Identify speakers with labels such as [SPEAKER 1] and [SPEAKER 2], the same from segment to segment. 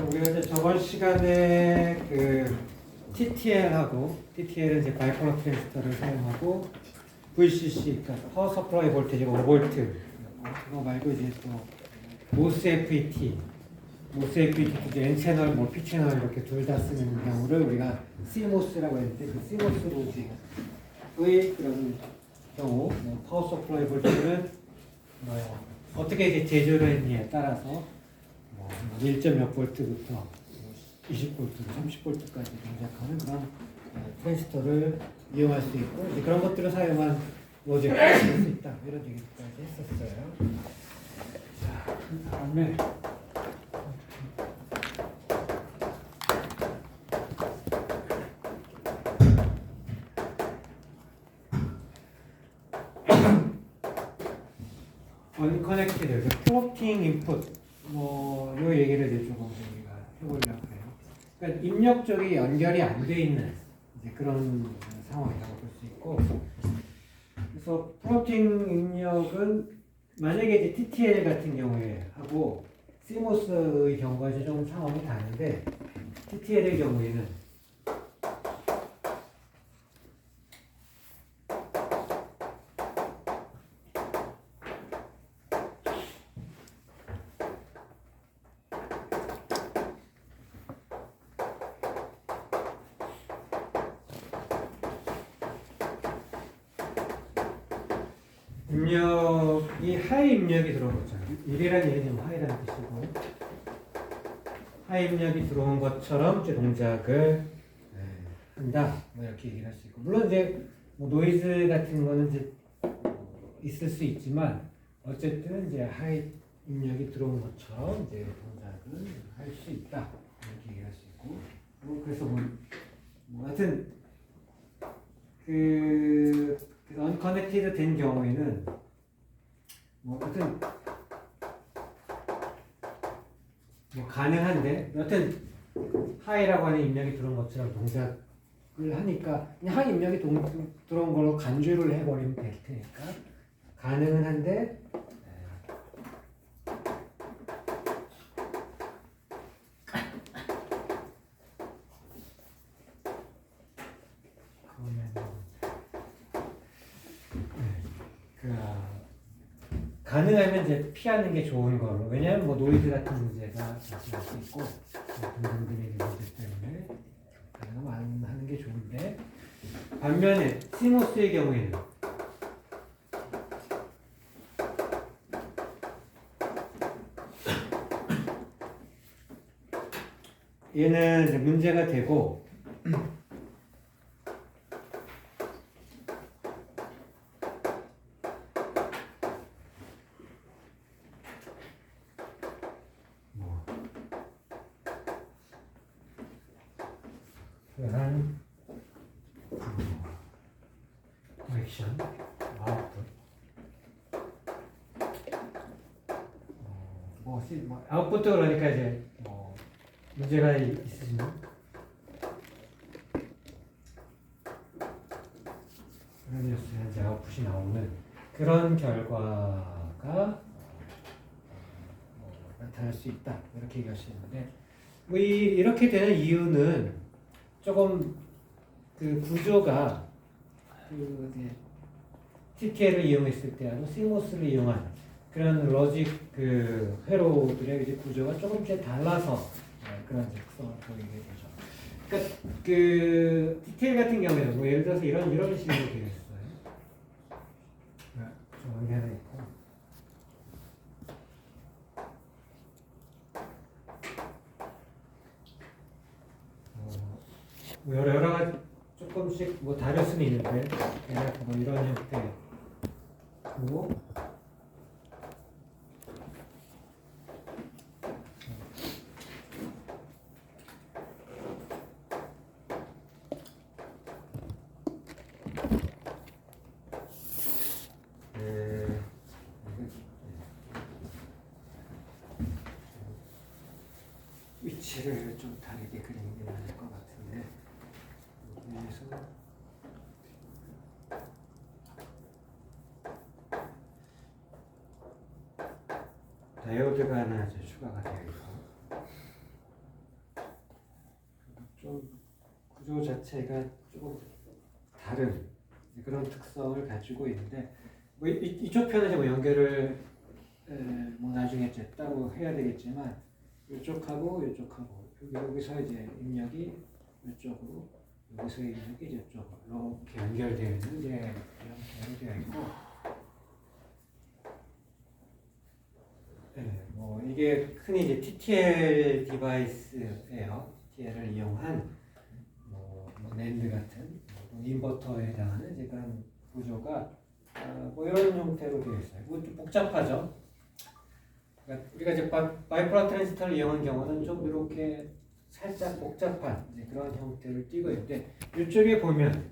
[SPEAKER 1] 우리가 이제 저번 시간에 그 TTL하고 TTL은 이제 바이포lar 트랜지스터를 사용하고 VCC, 그러니까 파워 서플라이 볼테이지가 5V 그거 말고 이제 또 모스 FET, 모스 FET 이제 N 채널, 뭐 P 채널 이렇게 둘 다 쓰는 경우를 우리가 CMOS라고 했는데 그 CMOS 로직의 그런 경우, 뭐 파워 서플라이 볼테이지는 어떻게 이제 제조를 했느냐에 따라서 1몇 볼트부터 20볼트, 30볼트까지 동작하는 그런 트랜지스터를 이용할 수 있고 이제 그런 것들을 사용한 로직을 쓸 수 있다 이런 얘기까지 했었어요. 자, 그 다음에 언커넥티드, 플로팅 인풋 요 얘기를 이제 조금 우리가 해보려고 해요. 그러니까 입력 쪽이 연결이 안 돼 있는 이제 그런 상황이라고 볼 수 있고, 그래서 플로팅 입력은 만약에 이제 TTL 같은 경우에 하고 CMOS의 경우가 이제 좀 상황이 다른데, TTL의 경우에는 입력이 하이 입력이 들어온 거죠. 1이라는 얘기는 하이라는 뜻이고, 하이 입력이 들어온 것처럼 이제 동작을 한다. 뭐 이렇게 얘기를 할 수 있고, 물론 이제 뭐 노이즈 같은 거는 이제 있을 수 있지만, 어쨌든 이제 하이 입력이 들어온 것처럼 이제 동작을 할 수 있다. 이렇게 얘기를 할 수 있고, 그래서 하여튼 언커넥티드 된 경우에는 하여튼 가능한데 여튼 하이라고 하는 입력이 들어온 것처럼 동작을 하니까 그냥 하이 입력이 들어온 걸로 간주를 해버리면 될 테니까 가능은 한데 가능하면 이제 피하는 게 좋은 거로. 왜냐하면 뭐 노이즈 같은 문제가 발생할 수 있고 등등등의 문제 때문에 가능하면 안 하는 게 좋은데, 반면에 CMOS의 경우에는 얘는 이제 문제가 되고 한 코렉션 아웃풋 아웃풋도 그러니까 이제 문제가 있으시면 그러면 이제 아웃풋이 나오는 그런 결과가 나타날 수 있다 이렇게 얘기하시는데, 이렇게 되는 이유는 조금 그 구조가 TTL을 이용했을 때하고 CMOS를 이용한 그런 로직 그 회로들의 이제 구조가 조금 이제 달라서 그런 특성을 보이게 되죠. 그러니까 그 TTL 같은 경우에는 예를 들어서 이런 식으로 되어 있어요. 좀 하나 있고. 여러 가지 조금씩 다를 수는 있는데, 이런 형태고, 위치를 좀 다르게 그리는 게 맞을 것 같은데, 여기에서 다이오드가 하나 추가가 되어 있고, 좀 구조 자체가 조금 다른 그런 특성을 가지고 있는데 뭐 이쪽 편은 이제 뭐 연결을 뭐 나중에 이제 따로 해야 되겠지만 이쪽하고 이쪽하고 여기서 이제 입력이 이쪽으로 여기서 입력이 이쪽으로 이렇게 연결되어 있는 이제 형태로 되어 있고 뭐 이게 흔히 이제 TTL 디바이스예요. TTL을 이용한 뭐 낸드 같은 인버터에 해당하는 이제 그런 구조가 뭐 이런 형태로 되어 있어요. 뭐 좀 복잡하죠. 그러니까 우리가 이제 바이폴라 트랜지스터를 이용한 경우는 좀 이렇게 살짝 복잡한 이제 그런 형태를 띠고 있는데 이쪽에 보면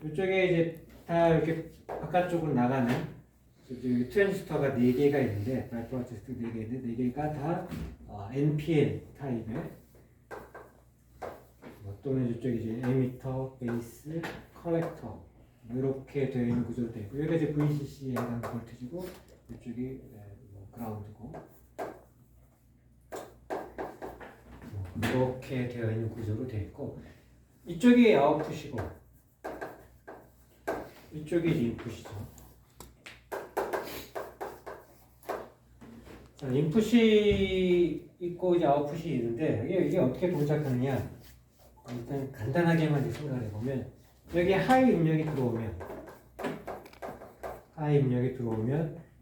[SPEAKER 1] 이쪽에 이제 다 이렇게 바깥쪽으로 나가는 트랜지스터가 4개가 있는데 바이폴라 트랜지스터 4개 있는데 4개가 다 NPN 타입의 또는 이쪽에 이제 에미터, 베이스, 컬렉터 이렇게 되어 있는 구조로 되어 있고 여기가 이제 VCC에 해당하는 볼티지고 이쪽이 뭐 그라운드고 이렇게 되어 있는 구조로 되어 있고 이쪽이 아웃풋이고 이쪽이 이제 인풋이죠. 자, 인풋이 있고 이제 아웃풋이 있는데 이게 어떻게 동작하느냐? 일단 간단하게만 생각을 해보면 여기 하이 입력이 들어오면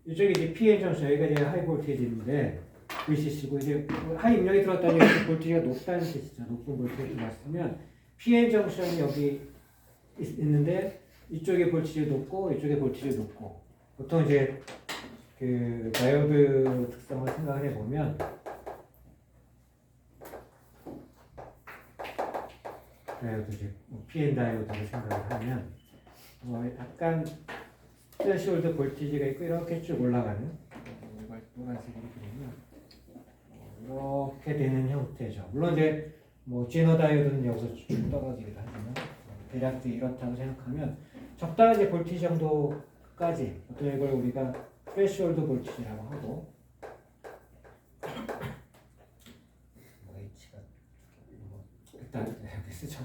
[SPEAKER 1] 이쪽에 이제 PN 정션 여기가 이제 하이 볼테이지인데 VCC고 이제 하이 입력이 들어왔다는 얘기는 볼테이지가 높다는 뜻이죠. 높은 볼테이지 들어왔으면 PN 정션이 여기 있는데 이쪽에 볼테이지 높고 이쪽에 볼테이지 높고 보통 이제 그 다이오드 특성을 생각을 해보면 다이오드 이제 PN 다이오드를 생각을 하면 약간 스레시홀드 볼티지가 있고 이렇게 쭉 올라가는 노란색으로 그리면 이렇게 되는 형태죠. 물론 이제 뭐 제너 다이오드는 여기서 쭉 떨어지기도 하지만 대략 이렇다고 생각하면 적당한 이제 볼티지 정도까지 어떤 이걸 우리가 스레시홀드 볼티지라고 하고 일단 여기 쓰죠.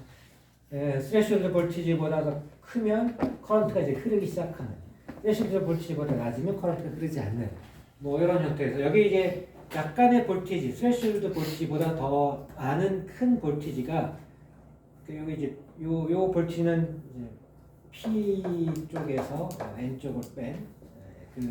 [SPEAKER 1] 스레시홀드 볼티지보다 더 크면 커런트가 이제 흐르기 시작하는, 스레시홀드 볼티지보다 낮으면 커런트가 흐르지 않는 뭐 이런 형태에서 여기 이제 약간의 볼티지, 스레시홀드 볼티지보다 더 많은 큰 볼티지가 여기 이제 요 볼티지는 이제 P 쪽에서 N 쪽을 뺀 그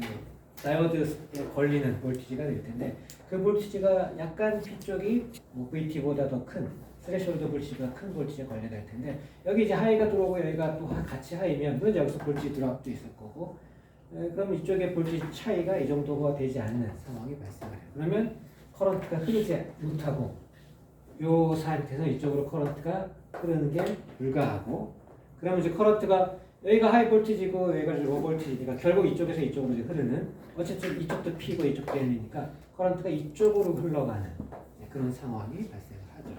[SPEAKER 1] 다이오드에 걸리는 볼티지가 될 텐데 그 볼티지가 약간 P 쪽이 뭐 VT보다 더 큰 스레시홀드 볼티지가 큰 볼티지에 걸려야 될 텐데 여기 이제 하이가 들어오고 여기가 또 같이 하이면 물론 여기서 볼티지 드랍도 있을 거고 그럼 이쪽에 볼티지 차이가 이 정도가 되지 않는 상황이 발생을 해요. 그러면 커런트가 흐르지 못하고 이 상태에서 이쪽으로 커런트가 흐르는 게 불가하고 그러면 이제 커런트가 여기가 하이 볼티지고 여기가 로우 볼티지니까 결국 이쪽에서 이쪽으로 이제 흐르는 어쨌든 이쪽도 P고 이쪽도 N이니까 커런트가 이쪽으로 흘러가는 그런 상황이 발생을 하죠.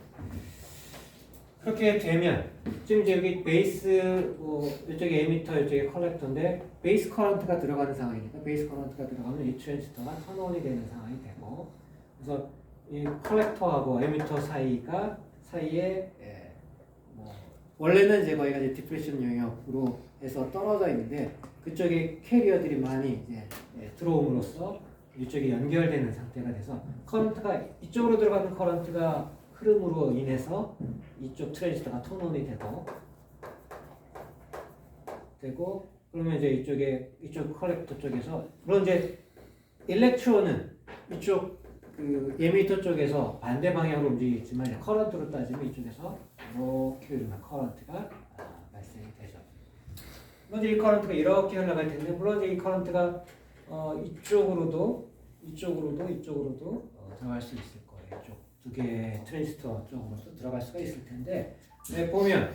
[SPEAKER 1] 그렇게 되면 지금 이제 여기 베이스 뭐 이쪽에 에미터 이쪽에 컬렉터인데 베이스 커런트가 들어가는 상황이니까 베이스 커런트가 들어가면 이 트랜지스터가 턴온이 되는 상황이 되고 그래서 이 컬렉터하고 에미터 사이에 뭐 원래는 이제 거기가 이제 디프레션 영역으로 해서 떨어져 있는데 그쪽에 캐리어들이 많이 이제 들어옴으로써 이쪽이 연결되는 상태가 돼서 커런트가 이쪽으로 들어가는 커런트가 흐름으로 인해서 이쪽 트랜지스터가 턴온이 되고 그러면 이제 이쪽 컬렉터 쪽에서 물론 이제 일렉트론은 이쪽 그 에미터 쪽에서 반대 방향으로 움직이지만 커런트로 따지면 이쪽에서 이렇게 흐르는 커런트가 발생이 되죠. 물론 이 커런트가 이렇게 흘러갈 텐데 물론 이 커런트가 이쪽으로도 들어갈 수 있을 거예요. 이쪽 두 개의 트랜지스터 쪽으로도 들어갈 수가 있을 텐데 보면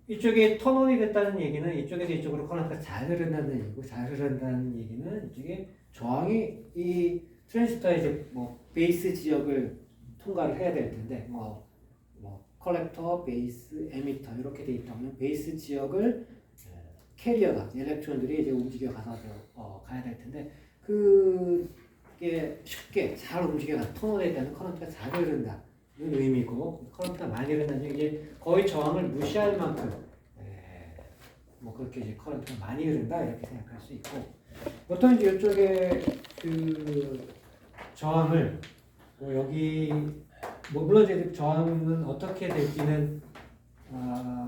[SPEAKER 1] 이쪽에 턴온이 됐다는 얘기는 이쪽에서 이쪽으로 커런트가 잘 흐른다는 얘기고 잘 흐른다는 얘기는 이쪽에 저항이 이 트랜지스터의 이제 뭐 베이스 지역을 통과를 해야 될 텐데 뭐 컬렉터, 베이스, 에미터 이렇게 돼 있다면 베이스 지역을 캐리어가 일렉트론들이 이제 움직여 가서 가야 될 텐데 그게 쉽게 잘 움직여가 턴온에 있다는 커런트가 잘 흐른다 의미고 커런트가 많이 흐른다는 얘기 이제 거의 저항을 무시할 만큼 뭐 그렇게 이제 커런트가 많이 흐른다 이렇게 생각할 수 있고 보통 이제 이쪽에 그 저항을 뭐 여기 뭐 물론 이제 저항은 어떻게 될지는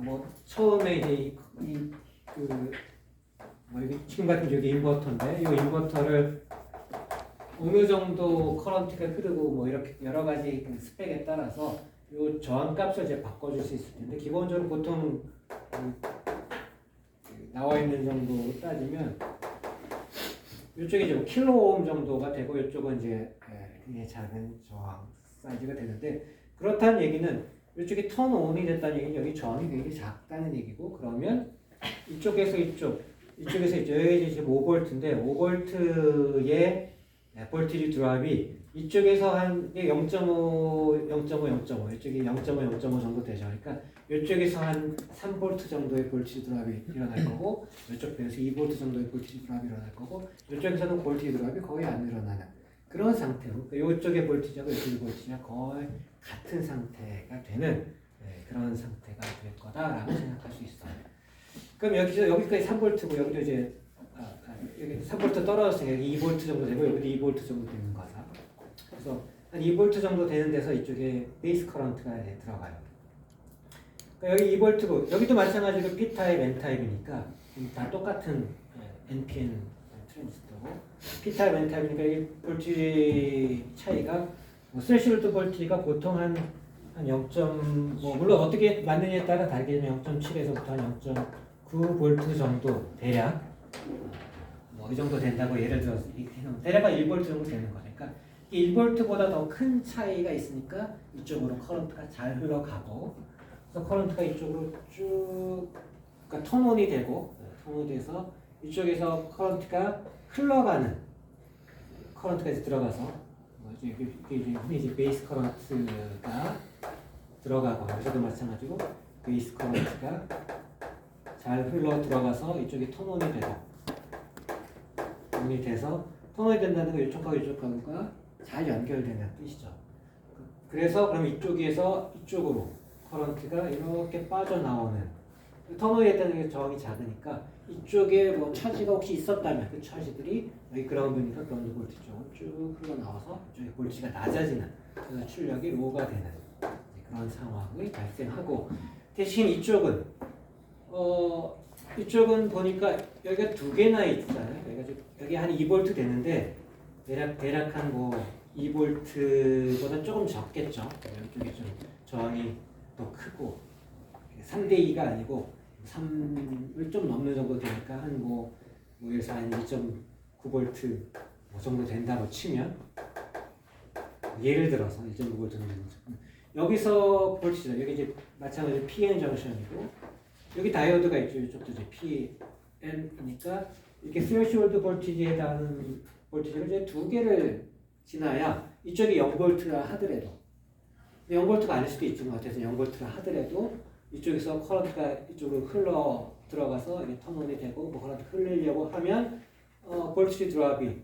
[SPEAKER 1] 뭐 처음에 이제 이그 뭐 여기 지금 같은 여기 인버터인데 이 인버터를 어느 정도 커런트가 흐르고 뭐 이렇게 여러 가지 그 스펙에 따라서 이 저항 값을 이제 바꿔줄 수 있을 텐데 기본적으로 보통 나와 있는 정도로 따지면 이쪽이 좀 킬로오hm 정도가 되고 이쪽은 이제 굉장히 작은 저항 사이즈가 되는데 그렇다는 얘기는 이쪽이 턴온이 됐다는 얘기는 여기 저항이 굉장히 작다는 얘기고 그러면 이쪽에서 이쪽에서 여기 지금 5V인데 5V의 볼티지 드랍이 이쪽에서 한 0.5, 0.5 이쪽이 0.5 정도 되죠. 그러니까 이쪽에서 한 3V 정도의 볼티지 드랍이 일어날 거고 이쪽 배에서 2V 정도의 볼티지 드랍이 일어날 거고 이쪽에서는 볼티지 드랍이 거의 안 일어나는 그런 상태로 그러니까 이쪽의 볼티지하고 이쪽의 볼티지가 거의 같은 상태가 되는 그런 상태가 될 거다라고 생각할 수 있어요. 그럼 여기까지 3V고 여기도 이제 여기 3V 떨어졌으니까 여기 2V 정도 되고 여기도 2V 정도 되는 거죠. 그래서 한 2V 정도 되는 데서 이쪽에 베이스 커런트가 이제 들어가요. 그러니까 여기 2V고 여기도 마찬가지로 P타입, N타입이니까 다 똑같은 NPN 트랜지스터고 P타입, N타입이니까 이 볼티지 차이가 뭐 스레시홀드 볼티가 보통 한 0. 뭐 물론 어떻게 맞느냐에 따라 다르겠지만 0.7에서부터 한 0.9V 정도 대략 뭐 이 정도 된다고 예를 들어서 대략 한 1V 정도 되는 거니까 1V보다 더 큰 차이가 있으니까 이쪽으로 커런트가 잘 흘러가고 그래서 커런트가 이쪽으로 쭉 그러니까 턴온이 되고 턴온이 돼서 이쪽에서 커런트가 흘러가는 커런트가 이제 들어가서 이게 이제 베이스 커런트가 들어가고 여기서도 마찬가지고 베이스 커런트가 잘 흘러 들어가서 이쪽이 턴온이 되고 턴온이 돼서 턴온이 된다는 건 이쪽하고 이쪽하고가 잘 연결되는 뜻이죠. 그래서 그럼 이쪽에서 이쪽으로 커런트가 이렇게 빠져나오는 턴온이 됐다는 게 저항이 작으니까 이쪽에 뭐 차지가 혹시 있었다면 그 차지들이 여기 그라운드니까 그라운드 볼트 쪽으로 쭉 흘러나와서 이쪽에 볼트가 낮아지는 그래서 출력이 로우가 되는 그런 상황이 발생하고 대신 이쪽은 이쪽은 보니까 여기가 두 개나 있잖아요. 여기 한 2V 되는데 대략 한 뭐 2V보다 조금 적겠죠. 이쪽이 좀 저항이 더 크고 3대2가 아니고 3을 좀 넘는 정도 되니까 한 여기서 한 2.9V 뭐 정도 된다고 치면 예를 들어서 1.9V 정도 되는 여기서 볼티지죠. 여기 이제 마찬가지로 PN 정션이고 여기 다이오드가 있죠. 이쪽도 이제 PN이니까 이렇게 스레시홀드 볼티지에 해당하는 볼티지를 이제 두 개를 지나야 이쪽이 0V라 하더라도 0V가 아닐 수도 있지만 어쨌든 0V라 하더라도 이쪽에서 커런트가 이쪽으로 흘러 들어가서 이게 턴온이 되고 뭐 커런트 흘리려고 하면 볼티지 드랍이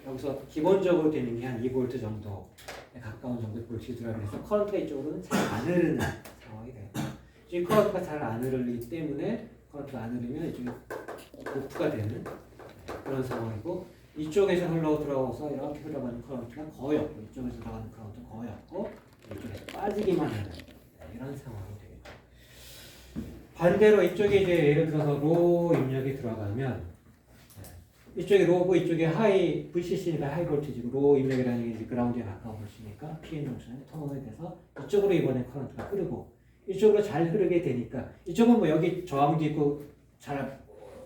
[SPEAKER 1] 여기서 기본적으로 되는 게 한 2V 정도에 가까운 정도의 볼티지 드랍이 돼서 커런트가 이쪽으로는 잘 안 흐르는 상황이 돼요. 이 커런트가 잘 안 흐르기 때문에 커런트가 안 흐르면 이쪽이 오프가 되는 그런 상황이고 이쪽에서 흘러 들어가서 이렇게 흘러가는 커런트가 거의 없고 이쪽에서 들어가는 커런트가 거의 없고 이쪽에서 빠지기만 하는 이런 상황이 되겠죠. 반대로 이쪽에 이제 예를 들어서 로 입력이 들어가면 이쪽에 로고 이쪽에 하이 VCC니까 하이 볼티지고 로 입력이라는 게 이제 그라운드에 가까운 볼티지니까 PN 정션에 턴온이 돼서 이쪽으로 이번에 커런트가 흐르고 이쪽으로 잘 흐르게 되니까 이쪽은 뭐 여기 저항도 있고 잘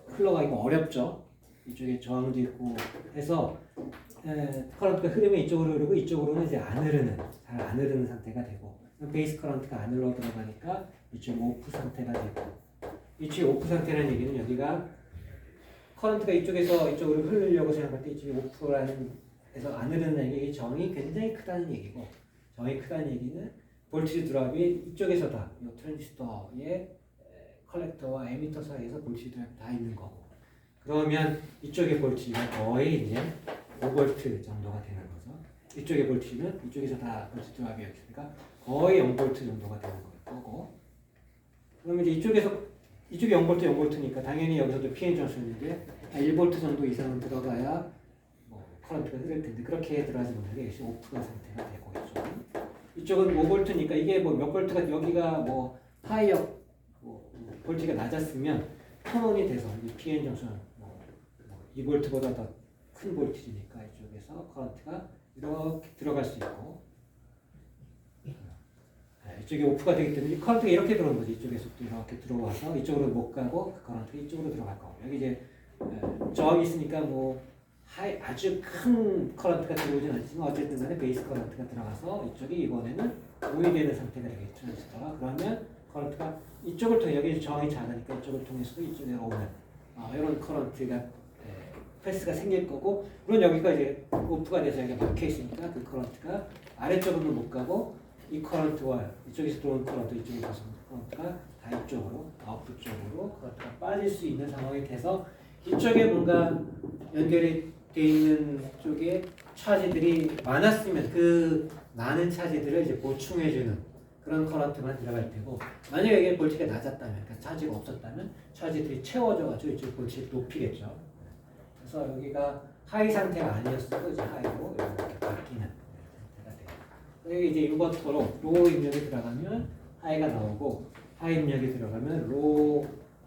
[SPEAKER 1] 흘러가기가 어렵죠. 이쪽에 저항도 있고 해서 커런트가 흐르면 이쪽으로 흐르고 이쪽으로는 이제 안 흐르는 잘 안 흐르는 상태가 되고 베이스 커런트가 안 흘러 들어가니까 이쪽 오프 상태가 되고 이쪽 오프 상태라는 얘기는 여기가 커런트가 이쪽에서 이쪽으로 흐르려고 생각할 때 이쪽이 오프라는 에서 안 흐르는 얘기 정이 굉장히 크다는 얘기고 정이 크다는 얘기는 볼티지 드랍이 이쪽에서 다 이 트랜지스터의 컬렉터와 에미터 사이에서 볼티지 드랍이 다 있는 거고 그러면 이쪽의 볼티지가 거의 이제 5V 정도가 되는 거죠. 이쪽에 볼트면 이쪽에서 다 볼트 조합이 있으니까 거의 0볼트 정도가 되는 거고. 그러면 이제 이쪽에 0볼트 0볼트니까 당연히 여기서도 PN 정수였는데 1볼트 정도 이상은 들어가야 뭐 커런트가 흐를 텐데 그렇게 들어가지 못하게 오프가 상태가 되고 이쪽은 5볼트니까 이게 뭐 몇 볼트가 여기가 뭐 하이어 볼트가 낮았으면 턴온이 돼서 이 PN 정수는 뭐 2볼트보다 더 큰 볼트지니까 이쪽에서 커런트가 이렇게 들어갈 수 있고 이쪽에 오프가 되기 때문에 이 커런트가 이렇게 들어오는 거지. 이쪽에서 또 이렇게 들어와서 이쪽으로 못 가고 그 커런트가 이쪽으로 들어갈 거고 여기 이제 저항이 있으니까 뭐 아주 큰 커런트가 들어오진 않지만 어쨌든 간에 베이스 커런트가 들어가서 이쪽이 이번에는 오일되는 상태가 되겠죠. 트랜지스터가. 그러면 커런트가 이쪽을 통해 여기 저항이 작으니까 이쪽을 통해서도 이쪽으로 오는 이런 커런트가 패스가 생길 거고 물론 여기가 이제 오프가 돼서 여기가 막혀 있으니까 그 커런트가 아래쪽으로 못 가고 이 커런트와 이쪽에서 들어온 커런트 이쪽에서 커런트가 다 이쪽으로 아웃풋 쪽으로 커런트가 빠질 수 있는 상황이 돼서 이쪽에 뭔가 연결이 돼 있는 쪽에 차지들이 많았으면 그 많은 차지들을 이제 보충해주는 그런 커런트만 들어갈 테고 만약에 이게 볼트가 낮았다면 그러니까 차지가 없었다면 차지들이 채워져가지고 이쪽 볼트를 높이겠죠. 그래서 여기가 하이 상태가 아니었어도 이제 하이로 이렇게 바뀌는 상태가 돼요. 여기 이제 인버터로 로우 입력이 들어가면 하이가 나오고 하이 입력이 들어가면 로우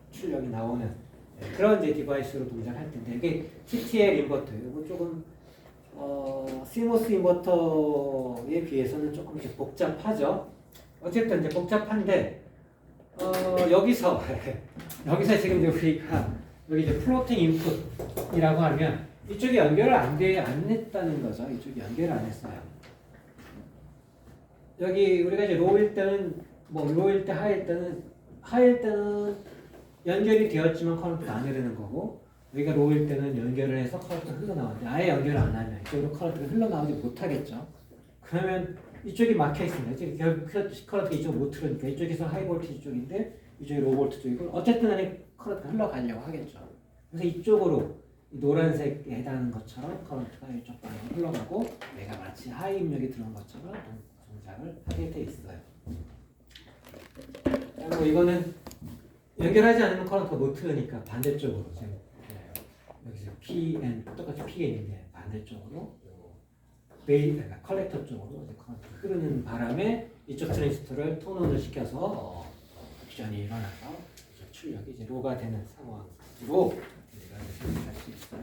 [SPEAKER 1] 출력이 나오는 그런 이제 디바이스로 동작할 텐데 이게 TTL 인버터 이거 조금 CMOS 인버터에 비해서는 조금 이제 복잡하죠. 어쨌든 이제 복잡한데 여기서 지금 우리가 여기 이제 플로팅 인풋이라고 하면 이쪽이 연결을 안 했다는 거죠. 이쪽이 연결을 안 했어요. 여기 우리가 이제 로우일 때는 뭐 로우일 때 하이일 때는 연결이 되었지만 커런트가 안 흐르는 거고 여기가 로우일 때는 연결을 해서 커런트가 흘러나오는데 아예 연결을 안 하면 이쪽으로 커런트가 흘러나오지 못하겠죠. 그러면 이쪽이 막혀 있습니다. 지금 커런트가 이쪽 못 흐르니까 이쪽에서 하이 볼티지 쪽인데 이쪽이 로우 볼트 쪽이고 어쨌든 간에 커런트가 흘러가려고 하겠죠. 그래서 이쪽으로 노란색에 해당하는 것처럼 커런트가 이쪽 방향으로 흘러가고 내가 마치 하이 입력이 들어온 것처럼 동작을 하게 돼 있어요. 그리고 이거는 연결하지 않으면 커런트가 못 흐르니까 반대쪽으로 지금 여기서 PN 똑같이 PN인데 반대쪽으로 그러니까 컬렉터 쪽으로 이제 커런트 흐르는 바람에 이쪽 트랜지스터를 톤온을 시켜서 옵션이 일어나서 출력이 이제 로가 되는 상황으로 우리가 생각할 수 있어요.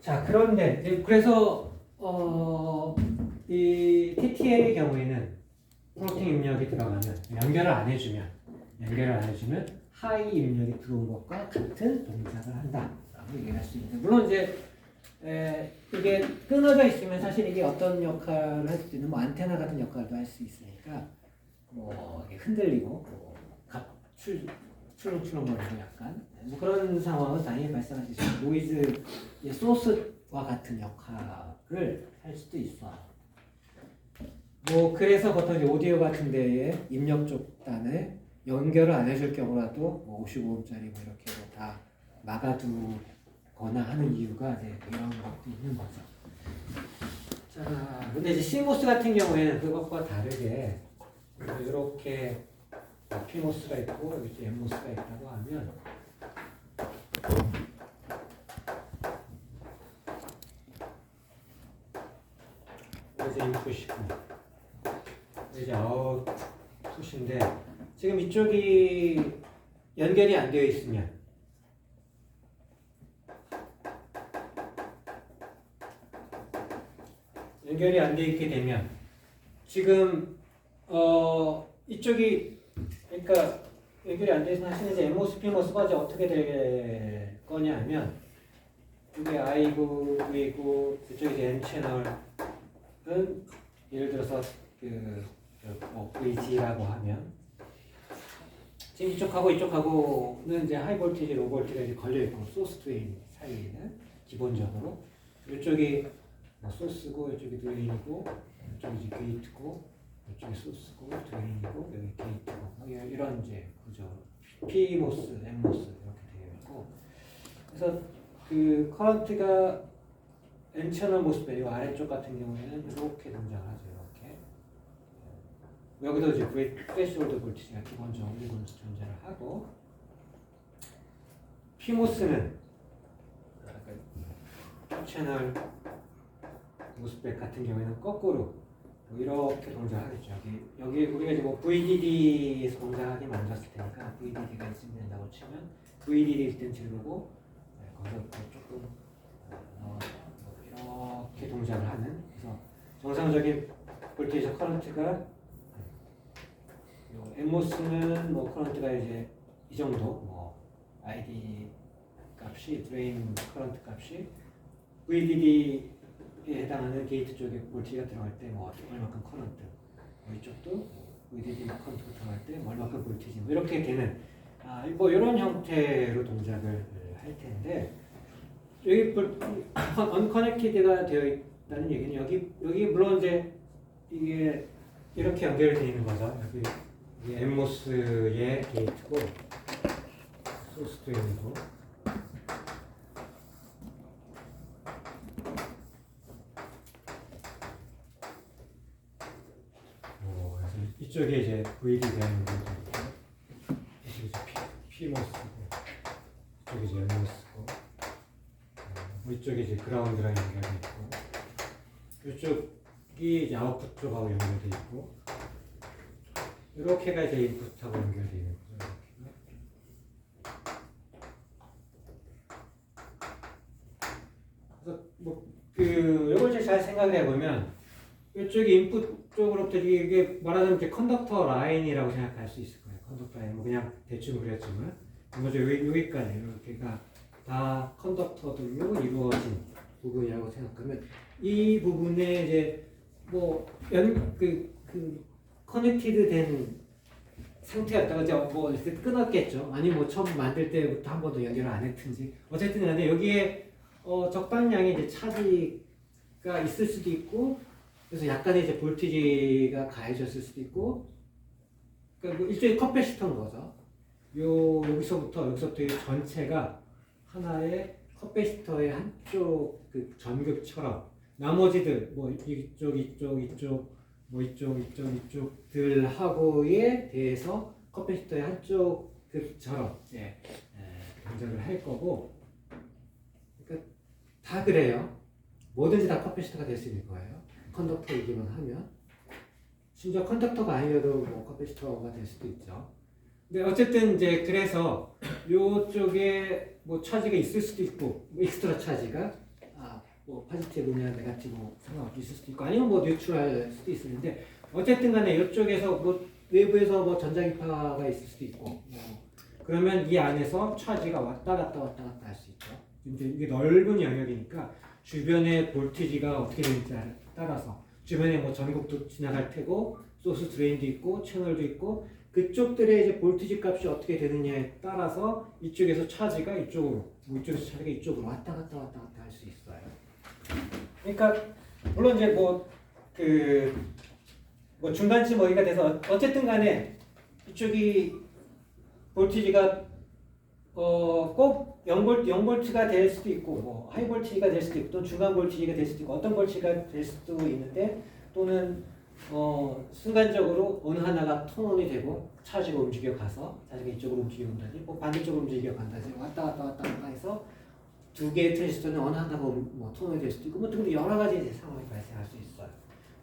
[SPEAKER 1] 자, 그런데 그래서 이 TTL의 경우에는 플로팅 입력이 들어가면 연결을 안 해주면 하이 입력이 들어온 것과 같은 동작을 한다라고 얘기할 수 있는데 물론 이제 이게 끊어져 있으면 사실 이게 어떤 역할을 할 수도 있는 뭐 안테나 같은 역할도 할 수 있으니까 뭐 이게 흔들리고 뭐 출렁출렁거리고 약간 뭐 그런 상황은 당연히 발생할 수 있어요. 노이즈 소스와 같은 역할을 할 수도 있어. 뭐 그래서 보통 이제 오디오 같은 데에 입력 쪽 단에 연결을 안 해줄 경우라도 뭐 55ohm짜리 뭐 이렇게 다 막아두거나 하는 이유가 이제 이런 것도 있는 거죠. 자, 근데 이제 CMOS 같은 경우에는 그것과 다르게 이렇게 PMOS가 있고 여기 NMOS가 있다고 하면 이제 인풋이고 이제 아웃풋인데 지금 이쪽이 연결이 안 되어 있으면 연결이 안 되어 있게 되면 지금 이쪽이 그러니까 연결이 안 돼서 사실 이제 NMOS, PMOS가 이제 어떻게 될 거냐 하면 이게 I고 V고 이쪽이 이제 N 채널은 예를 들어서 뭐 VG라고 하면 지금 이쪽하고는 이제 하이 볼티지, 로 볼티가 이제 걸려 있고 소스 드레인 사이에는 기본적으로 이쪽이 뭐 소스고 이쪽이 드레인이고 이쪽이 이제 게이트고 이쪽이 소스고 드레인이고 여기 게이트고 이런 이제 구조 PMOS, NMOS 이렇게 되어 있고 그래서 그 커런트가 N채널 모스펫 이 아래쪽 같은 경우에는 이렇게 등장을 하죠. 이렇게 여기도 이제 프레시홀드 볼티지가 기본적으로 존재를 하고 PMOS는 채널 모스펫 같은 경우에는 거꾸로 뭐 이렇게 동작하겠죠. 여기 우리가 이제 뭐 VDD에서 동작하게 만들었을 테니까 VDD가 있으면 된다고 치면 VDD일 땐 지르고 거기서 조금 이렇게 동작을 하는. 그래서 정상적인 볼테이지 커런트가 엠모스는 뭐 커런트가 이제 이 정도 뭐 ID 값이 드레인 커런트 값이 VDD에 해당하는 게이트 쪽에 볼티지가 들어갈 때 뭐 얼마큼 커런트, 이쪽도 VDD 커런트가 들어갈 때 뭐 얼마큼 볼티지 뭐 이렇게 되는 뭐 이런 형태로 동작을 할 텐데 여기 언커넥티드가 되어 있다는 얘기는 여기 물론 이제 이게 이렇게 연결되어 있는 거죠. 여기 엠모스의 게이트고 소스 드레인이고. 이쪽에 이제 VD가 있는 거고, 이쪽에 PMOS고, 이쪽에 이제 엠모스고, 이쪽에 이제 그라운드랑 연결돼 있고, 이쪽이 이제 아웃풋 쪽하고 연결돼 있고, 이렇게가 이제 인풋하고 연결돼 있는 거죠. 그래서 이걸 잘 생각을 해보면 이쪽이 인풋 쪽으로부터 이게 말하자면 이제 컨덕터 라인이라고 생각할 수 있을 거예요. 컨덕터 라인 뭐 그냥 대충 그렸지만 먼저 여기까지 이렇게가 다 컨덕터들로 이루어진 부분이라고 생각하면 이 부분에 이제 뭐 커넥티드 된 상태였다가 이제 뭐 끊었겠죠. 아니 뭐 처음 만들 때부터 한 번도 연결을 안 했든지 어쨌든 간에 여기에 적당량의 이제 차지가 있을 수도 있고 그래서 약간의 이제 볼티지가 가해졌을 수도 있고 그러니까 뭐 일종의 커패시터인 거죠. 여기서부터 이 전체가 하나의 커패시터의 한쪽 그 전극처럼 나머지들 뭐 이쪽 뭐 이쪽들하고에 대해서 커패시터의 한쪽 극처럼 동작을 할 거고 그러니까 다 그래요. 뭐든지 다 커패시터가 될 수 있는 거예요. 컨덕터이기만 하면 심지어 컨덕터가 아니어도 뭐 커패시터가 될 수도 있죠. 근데 어쨌든 이제 그래서 요쪽에 뭐 차지가 있을 수도 있고 뭐 익스트라 차지가 뭐 포지티브냐 네거티브 상관없이 있을 수도 있고 아니면 뭐 뉴트럴 수도 있는데 어쨌든 간에 이쪽에서 뭐 외부에서 뭐 전자기파가 있을 수도 있고 뭐 그러면 이 안에서 차지가 왔다 갔다 할 수 있죠. 이제 이게 넓은 영역이니까 주변의 볼티지가 어떻게 되는지에 따라서 주변에 뭐 전극도 지나갈 테고 소스 드레인도 있고 채널도 있고 그쪽들의 이제 볼티지 값이 어떻게 되느냐에 따라서 이쪽에서 차지가 이쪽으로 뭐 이쪽에서 차지가 이쪽으로 왔다 갔다 할 수 있어요. 그러니까 물론 이제 뭐 중간쯤 어디가 돼서 어쨌든 간에 이쪽이 볼티지가 꼭 0볼트가 될 수도 있고 뭐 하이 볼티지가 될 수도 있고 또 중간 볼티지가 될 수도 있고 어떤 볼티지가 될 수도 있는데 또는 순간적으로 어느 하나가 톤온이 되고 차지가 움직여 가서 차지가 이쪽으로 움직여 간다지 뭐 반대쪽으로 움직여 간다지 왔다 갔다 해서 두 개의 트랜지스터는 어느 하나가 뭐 톤온이 될 수도 있고 뭐 등등 여러 가지 상황이 발생할 수 있어요.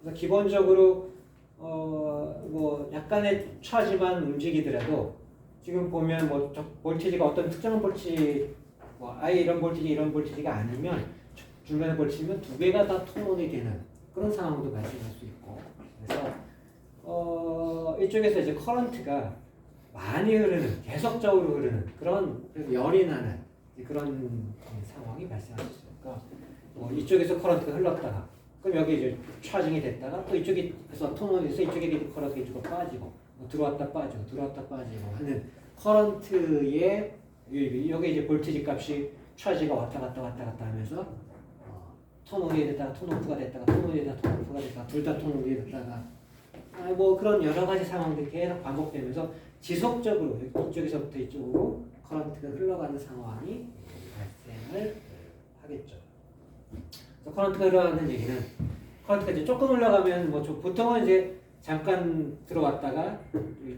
[SPEAKER 1] 그래서 기본적으로 뭐 약간의 차지만 움직이더라도 지금 보면 뭐 볼티지가 어떤 특정한 볼티지 뭐 아예 이런 볼티지가 아니면 중간에 볼티지면 두 개가 다 톤온이 되는 그런 상황도 발생할 수 있고 그래서 이쪽에서 이제 커런트가 많이 흐르는 계속적으로 흐르는 그런 열이 나는 그런 상황이 발생할 수 있어요. 그러니까 뭐 이쪽에서 커런트가 흘렀다가 그럼 여기 이제 차징이 됐다가 또 이쪽에서 톤온이 돼서 이쪽에 커런트가 이쪽으로 빠지고 뭐 들어왔다 빠지고 하는 커런트의 여기 이제 볼티지 값이 차지가 왔다 갔다 하면서 톤온이 됐다가 톤오프가 됐다가 톤온이 됐다가 톤오프가 됐다가 둘 다 톤온이 됐다가 뭐 그런 여러 가지 상황들이 계속 반복되면서 지속적으로 이쪽에서부터 이쪽으로 커런트가 흘러가는 상황이 발생을 하겠죠. 그래서 커런트가 흘러가는 얘기는 커런트가 이제 조금 올라가면 뭐 보통은 이제 잠깐 들어왔다가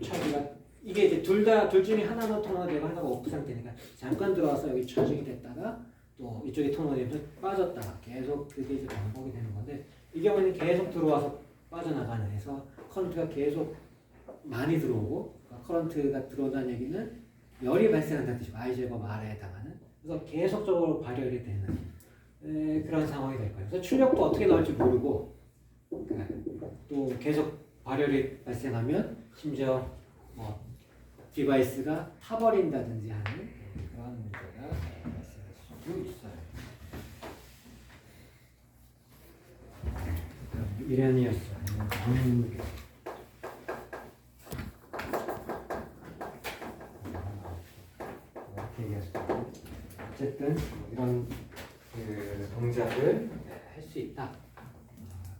[SPEAKER 1] 차지가 이게 이제 둘 중에 하나는 토너가 되고 하나가 오프 상태니까 잠깐 들어와서 여기 차징이 됐다가 또 이쪽에 토너가 되면 빠졌다가 계속 그게 이제 반복이 되는 건데 이 경우에는 계속 들어와서 빠져나가는 해서 커런트가 계속 많이 들어오고 커런트가 들어온다는 얘기는 열이 발생한다는 뜻이고 I 제곱 R에 해당하는 그래서 계속적으로 발열이 되는 그런 상황이 될 거예요. 그래서 출력도 어떻게 나올지 모르고 또 계속 발열이 발생하면 심지어 뭐 디바이스가 타버린다든지 하는 그런 문제가 발생할 수도 있어요. 이란이었죠. 이렇게 얘기했어요. 어쨌든 이런 그 동작을 할 수 있다.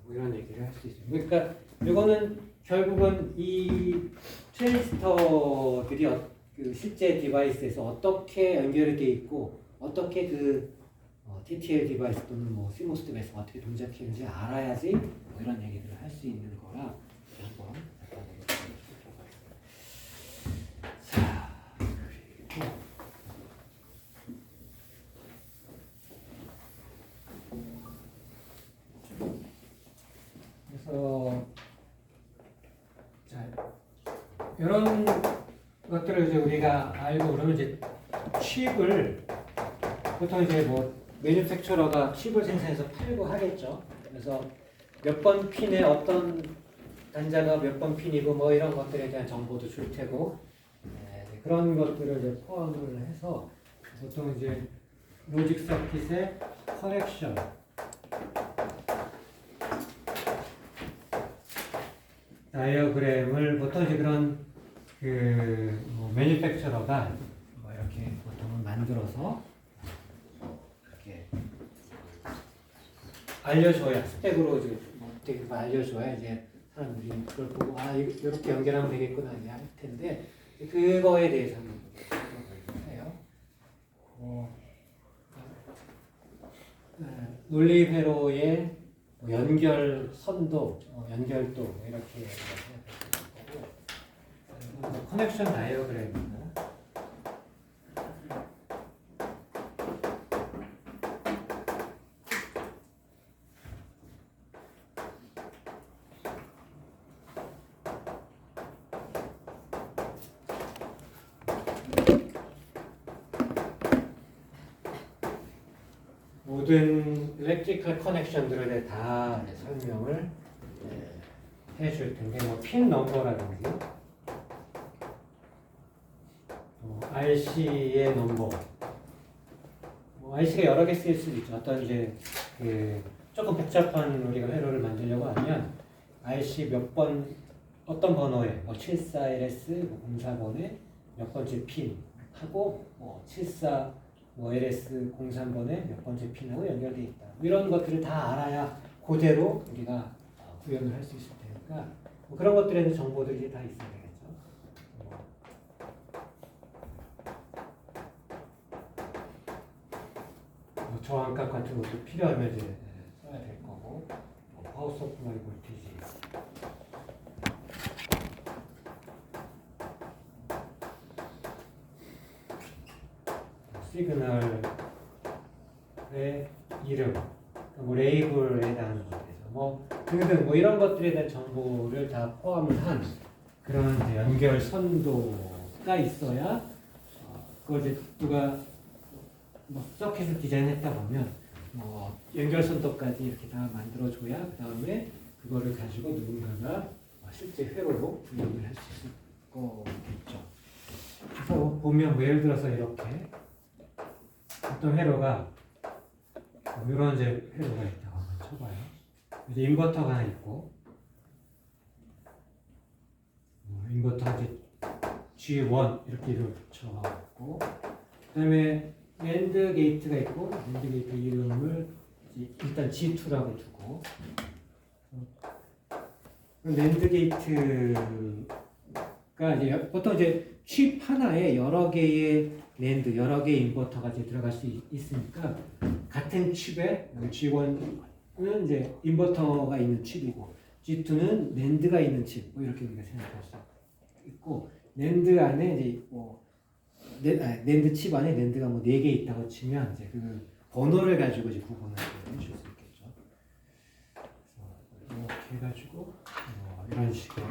[SPEAKER 1] 뭐 이런 얘기를 할 수 있습니다. 그러니까 이거는 결국은 이 트랜지스터들이 그 실제 디바이스에서 어떻게 연결이 되어 있고 어떻게 그 TTL 디바이스 또는 뭐 CMOS 디바이스가 어떻게 동작하는지 알아야지 뭐 이런 얘기들을 할 수 있는 거라 한번 자 그리고 그래서 자 이런 것들을 이제 우리가 알고 그러면 이제 칩을 보통 이제 뭐 매뉴팩처러가 칩을 생산해서 팔고 하겠죠. 그래서 몇 번 핀에 어떤 단자가 몇 번 핀이고 뭐 이런 것들에 대한 정보도 줄 테고 그런 것들을 이제 포함을 해서 보통 이제 로직 서킷의 커넥션 다이어그램을 보통 이제 그런 뭐 매뉴팩처러가 뭐 이렇게 보통은 만들어서 이렇게 알려줘야 스펙으로 이제 뭐 되게 알려줘야 이제 사람들이 그걸 보고 이렇게 연결하면 되겠구나 이제 할 텐데 그거에 대해서 한번 해요. 논리 회로의 연결 선도, 연결도 이렇게 해야 될 거고 커넥션 다이어그램입니다. 모든 일렉트리컬 커넥션들에 다 설명을 해줄 텐데 뭐 핀 넘버라든지 RC의 넘버 뭐 RC가 여러 개 쓰일 수도 있죠. 어떤 이제 조금 복잡한 우리가 회로를 만들려고 하면 RC 몇 번 어떤 번호에 뭐 74LS 04번에 몇 번째 핀 하고 뭐 74 뭐 LS 03번에 몇 번째 핀하고 연결되어 있다. 이런 것들을 다 알아야 그대로 우리가 구현을 할 수 있을 테니까 뭐 그런 것들에는 정보들이 다 있어야 되겠죠. 뭐 저항값 같은 것도 필요하면 이제 써야 될 거고 파워 서플라이 볼티지 시그널의 이름, 뭐 레이블에 대한 것에서 뭐 등등 뭐 이런 것들에 대한 정보를 다 포함을 한 그런 연결 선도가 있어야 그걸 이제 누가 뭐 서킷을 디자인했다 보면 뭐 연결 선도까지 이렇게 다 만들어줘야 그 다음에 그거를 가지고 누군가가 실제 회로로 구현을 할 수 있을 거겠죠. 그래서 보면 뭐 예를 들어서 이렇게 어떤 회로가 이런 이제 회로가 있다고 한번 쳐봐요. 이제 인버터가 하나 있고 인버터 이제 G1 이렇게 쳐갖고 그다음에 랜드 게이트가 있고 랜드 게이트 이름을 일단 G2라고 두고 랜드 게이트가 이제 보통 이제 칩 하나에 여러 개의 랜드, 여러 개의 인버터가 이제 들어갈 수 있으니까 같은 칩에 여기 G1은 이제 인버터가 있는 칩이고 G2는 낸드가 있는 칩, 뭐 이렇게 우리가 생각할 수 있고 낸드 안에 이제 뭐 낸드 칩 안에 낸드가 뭐 4개 있다고 치면 이제 그 번호를 가지고 이제 구분을 해줄 수 있겠죠. 그래서 이렇게 해가지고 이런 식의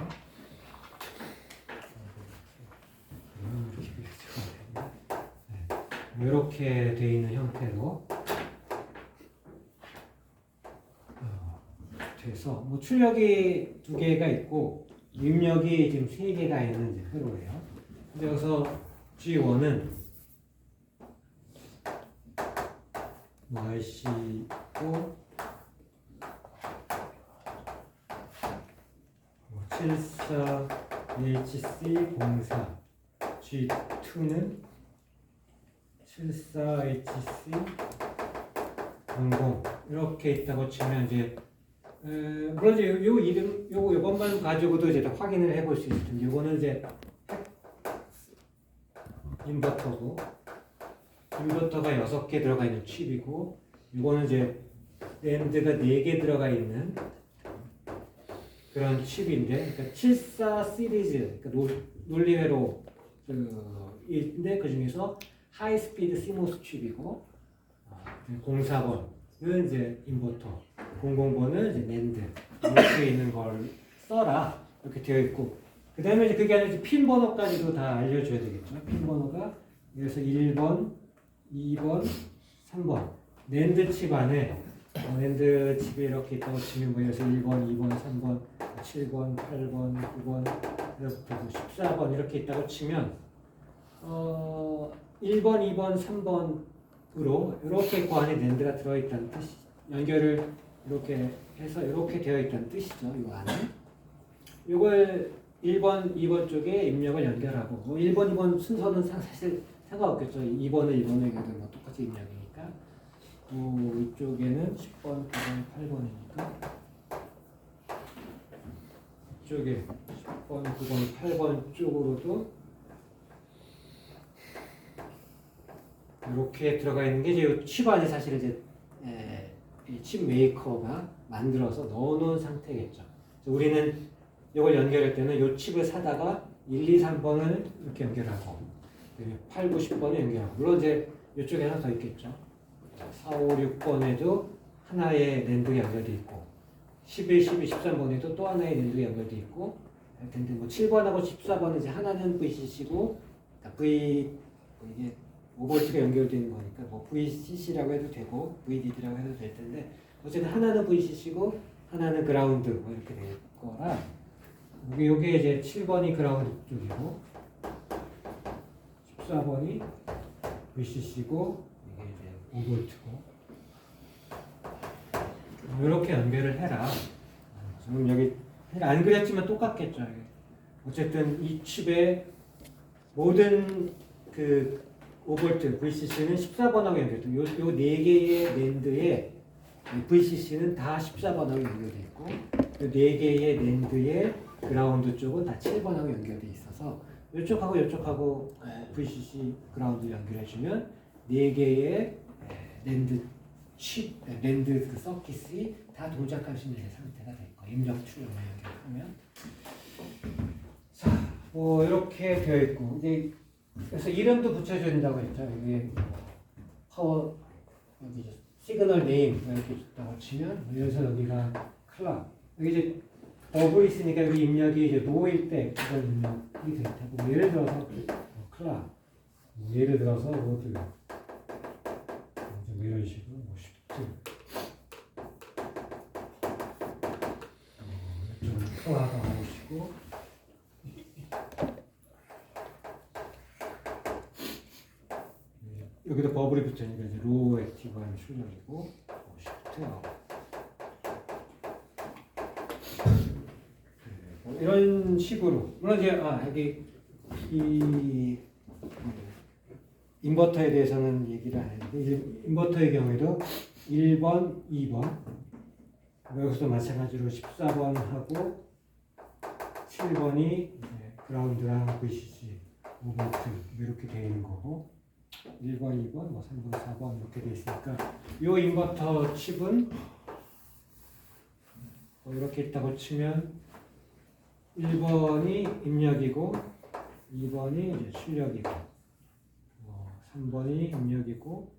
[SPEAKER 1] 이렇게 돼 있는 형태로 돼서 뭐 출력이 2개가 있고 입력이 지금 3개가 있는 이제 회로예요. 근데 여기서 G1은 IC고 74HC04 G2는 74HC00 이렇게 있다고 치면 이제 물론 이제 요 이름 요것만 가지고도 이제 확인을 해볼 수 있을 텐데 요거는 이제 인버터고 인버터가 6개 들어가 있는 칩이고 이거는 이제 낸드가 4개 들어가 있는 그런 칩인데 그러니까 74 시리즈 그러니까 논리회로 인데 그 중에서 하이스피드 시모스 칩이고 04번은 이제 인버터 00번은 이제 낸드 이렇게 있는 걸 써라 이렇게 되어 있고 그 다음에 이제 그게 아니라 핀 번호까지도 다 알려줘야 되겠죠. 핀 번호가 그래서 1번, 2번, 3번 낸드 칩 안에 낸드 칩이 이렇게 있다고 치면 뭐 여기서 1번, 2번, 3번, 7번, 8번, 9번, 그래서 14번 이렇게 있다고 치면 1번, 2번, 3번으로 이렇게 그 안에 낸드가 들어있다는 뜻이 연결을 이렇게 해서 이렇게 되어 있다는 뜻이죠. 이 안에 이걸 1번, 2번 쪽에 입력을 연결하고 뭐 1번, 2번 순서는 사실 상관없겠죠. 2번을 2번을 연결하면 뭐 똑같이 입력이니까 이쪽에는 10번, 9번, 8번이니까 이쪽에 10번, 9번, 8번 쪽으로도 이렇게 들어가 있는 게 이제 칩 안에 사실 이제 이 칩 메이커가 만들어서 넣어놓은 상태겠죠. 우리는 이걸 연결할 때는 이 칩을 사다가 1, 2, 3번을 이렇게 연결하고 8, 9, 10번을 연결하고 물론 이제 이쪽에 하나 더 있겠죠. 4, 5, 6번에도 하나의 낸드가 연결되어 있고 11, 12, 13번에도 또 하나의 낸드가 연결되어 있고 근데 뭐 7번하고 14번은 이제 하나는 VCC고 그러니까 이게 5볼트가 연결되어 있는 거니까 뭐 VCC라고 해도 되고 VDD라고 해도 될 텐데 어쨌든 하나는 VCC고 하나는 그라운드 뭐 이렇게 될 거라 요게 이제 7번이 그라운드 쪽이고 14번이 VCC고 이게 이제 5볼트고 이렇게 연결을 해라. 지금 여기 안 그렸지만 똑같겠죠. 어쨌든 이 칩의 모든 그 5볼트 VCC는 14번하고 연결돼. 요 4개의 낸드에 VCC는 다 14번하고 연결돼 있고 요 4개의 낸드의 그라운드 쪽은 다 7번하고 연결돼 있어서 이쪽하고 이쪽하고 VCC 그라운드 연결해주면 4개의 낸드 칩, 낸드 그 서킷이 다 동작할 수 있는 상태가 될 거예요. 입력 출력만 연결하면. 자, 뭐 이렇게 되어 있고 이제 그래서 이름도 붙여준다고 했죠. 여기 파워 여기 시그널 네임 이렇게 있다고 치면 여기서 여기가 클락 여기 이제 버블 있으니까 여기 입력이 이제 노일 때 그런 입력이 될 테고 뭐 예를 들어서 클락 뭐 예를 들어서 로드 이런 식으로 뭐 쉽지 좀 클락가 나오시고 여기도 버블이 붙으니까 이제 로우 액티브한 출력이고 시프트하고 이런 식으로 물론 이제 여기 이 인버터에 대해서는 얘기를 안 했는데 인버터의 경우에도 1번, 2번 여기서도 마찬가지로 14번하고 7번이 그라운드랑 VCC 5V 이렇게 되어 있는 거고 1번, 2번, 뭐 3번, 4번 이렇게 되어 있으니까 요 인버터 칩은 이렇게 있다고 치면 1번이 입력이고 2번이 이제 출력이고 3번이 입력이고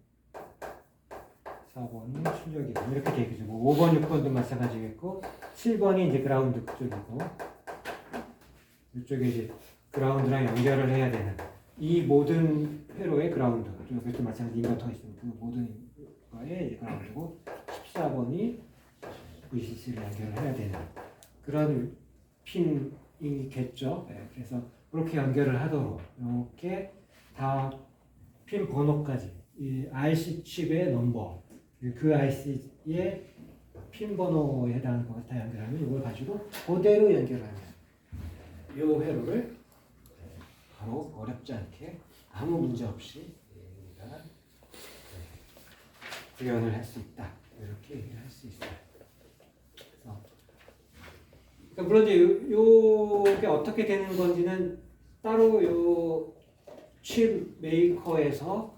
[SPEAKER 1] 4번이 출력이고 이렇게 되겠죠. 5번, 6번도 마찬가지겠고 7번이 이제 그라운드 쪽이고 이쪽에 이제 그라운드랑 연결을 해야 되는 이 모든 회로의 그라운드 이것도 마찬가지 인버터가 있습니다. 그 모든 거에 이제 그라운드고 14번이 VCC를 연결해야 되는 그런 핀이겠죠. 네, 그래서 그렇게 연결을 하도록 이렇게 다 핀 번호까지 이 IC 칩의 넘버 그 IC의 핀 번호에 해당하는 것을 다 연결하면 이걸 가지고 그대로 연결하면 이 회로를 바로 어렵지 않게 아무 문제 없이 우리가 구현을 할 수 있다 이렇게 얘기를 할 수 있어요. 그래서 그러니까 물론 이제 요게 어떻게 되는 건지는 따로 요 칩 메이커에서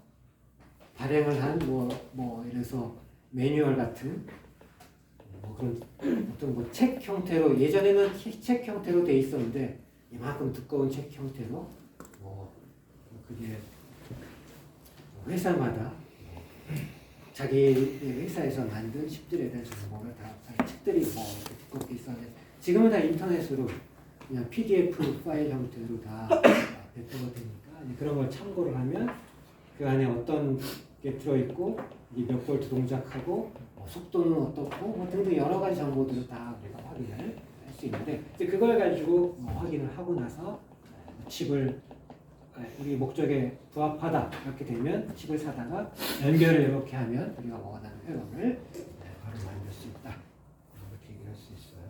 [SPEAKER 1] 발행을 한 뭐 이래서 매뉴얼 같은 뭐 그런 어떤 뭐 책 형태로 예전에는 책 형태로 돼 있었는데 이만큼 두꺼운 책 형태로 그게 회사마다 자기 회사에서 만든 칩들에 대해서 뭐가 다 자기 책들이 뭐 두껍게 있었는데 지금은 다 인터넷으로 그냥 PDF 파일 형태로 다 배포가 되니까 그런 걸 참고를 하면 그 안에 어떤 게 들어있고 몇 볼트 동작하고 속도는 어떻고 뭐 등등 여러 가지 정보들을 다 우리가 확인을 할 수 있는데 이제 그걸 가지고 확인을 하고 나서 칩을 우리 목적에 부합하다 이렇게 되면 칩을 사다가 연결을 이렇게 하면 우리가 원하는 회로를 바로 만들 수 있다 이렇게 얘기할 수 있어요.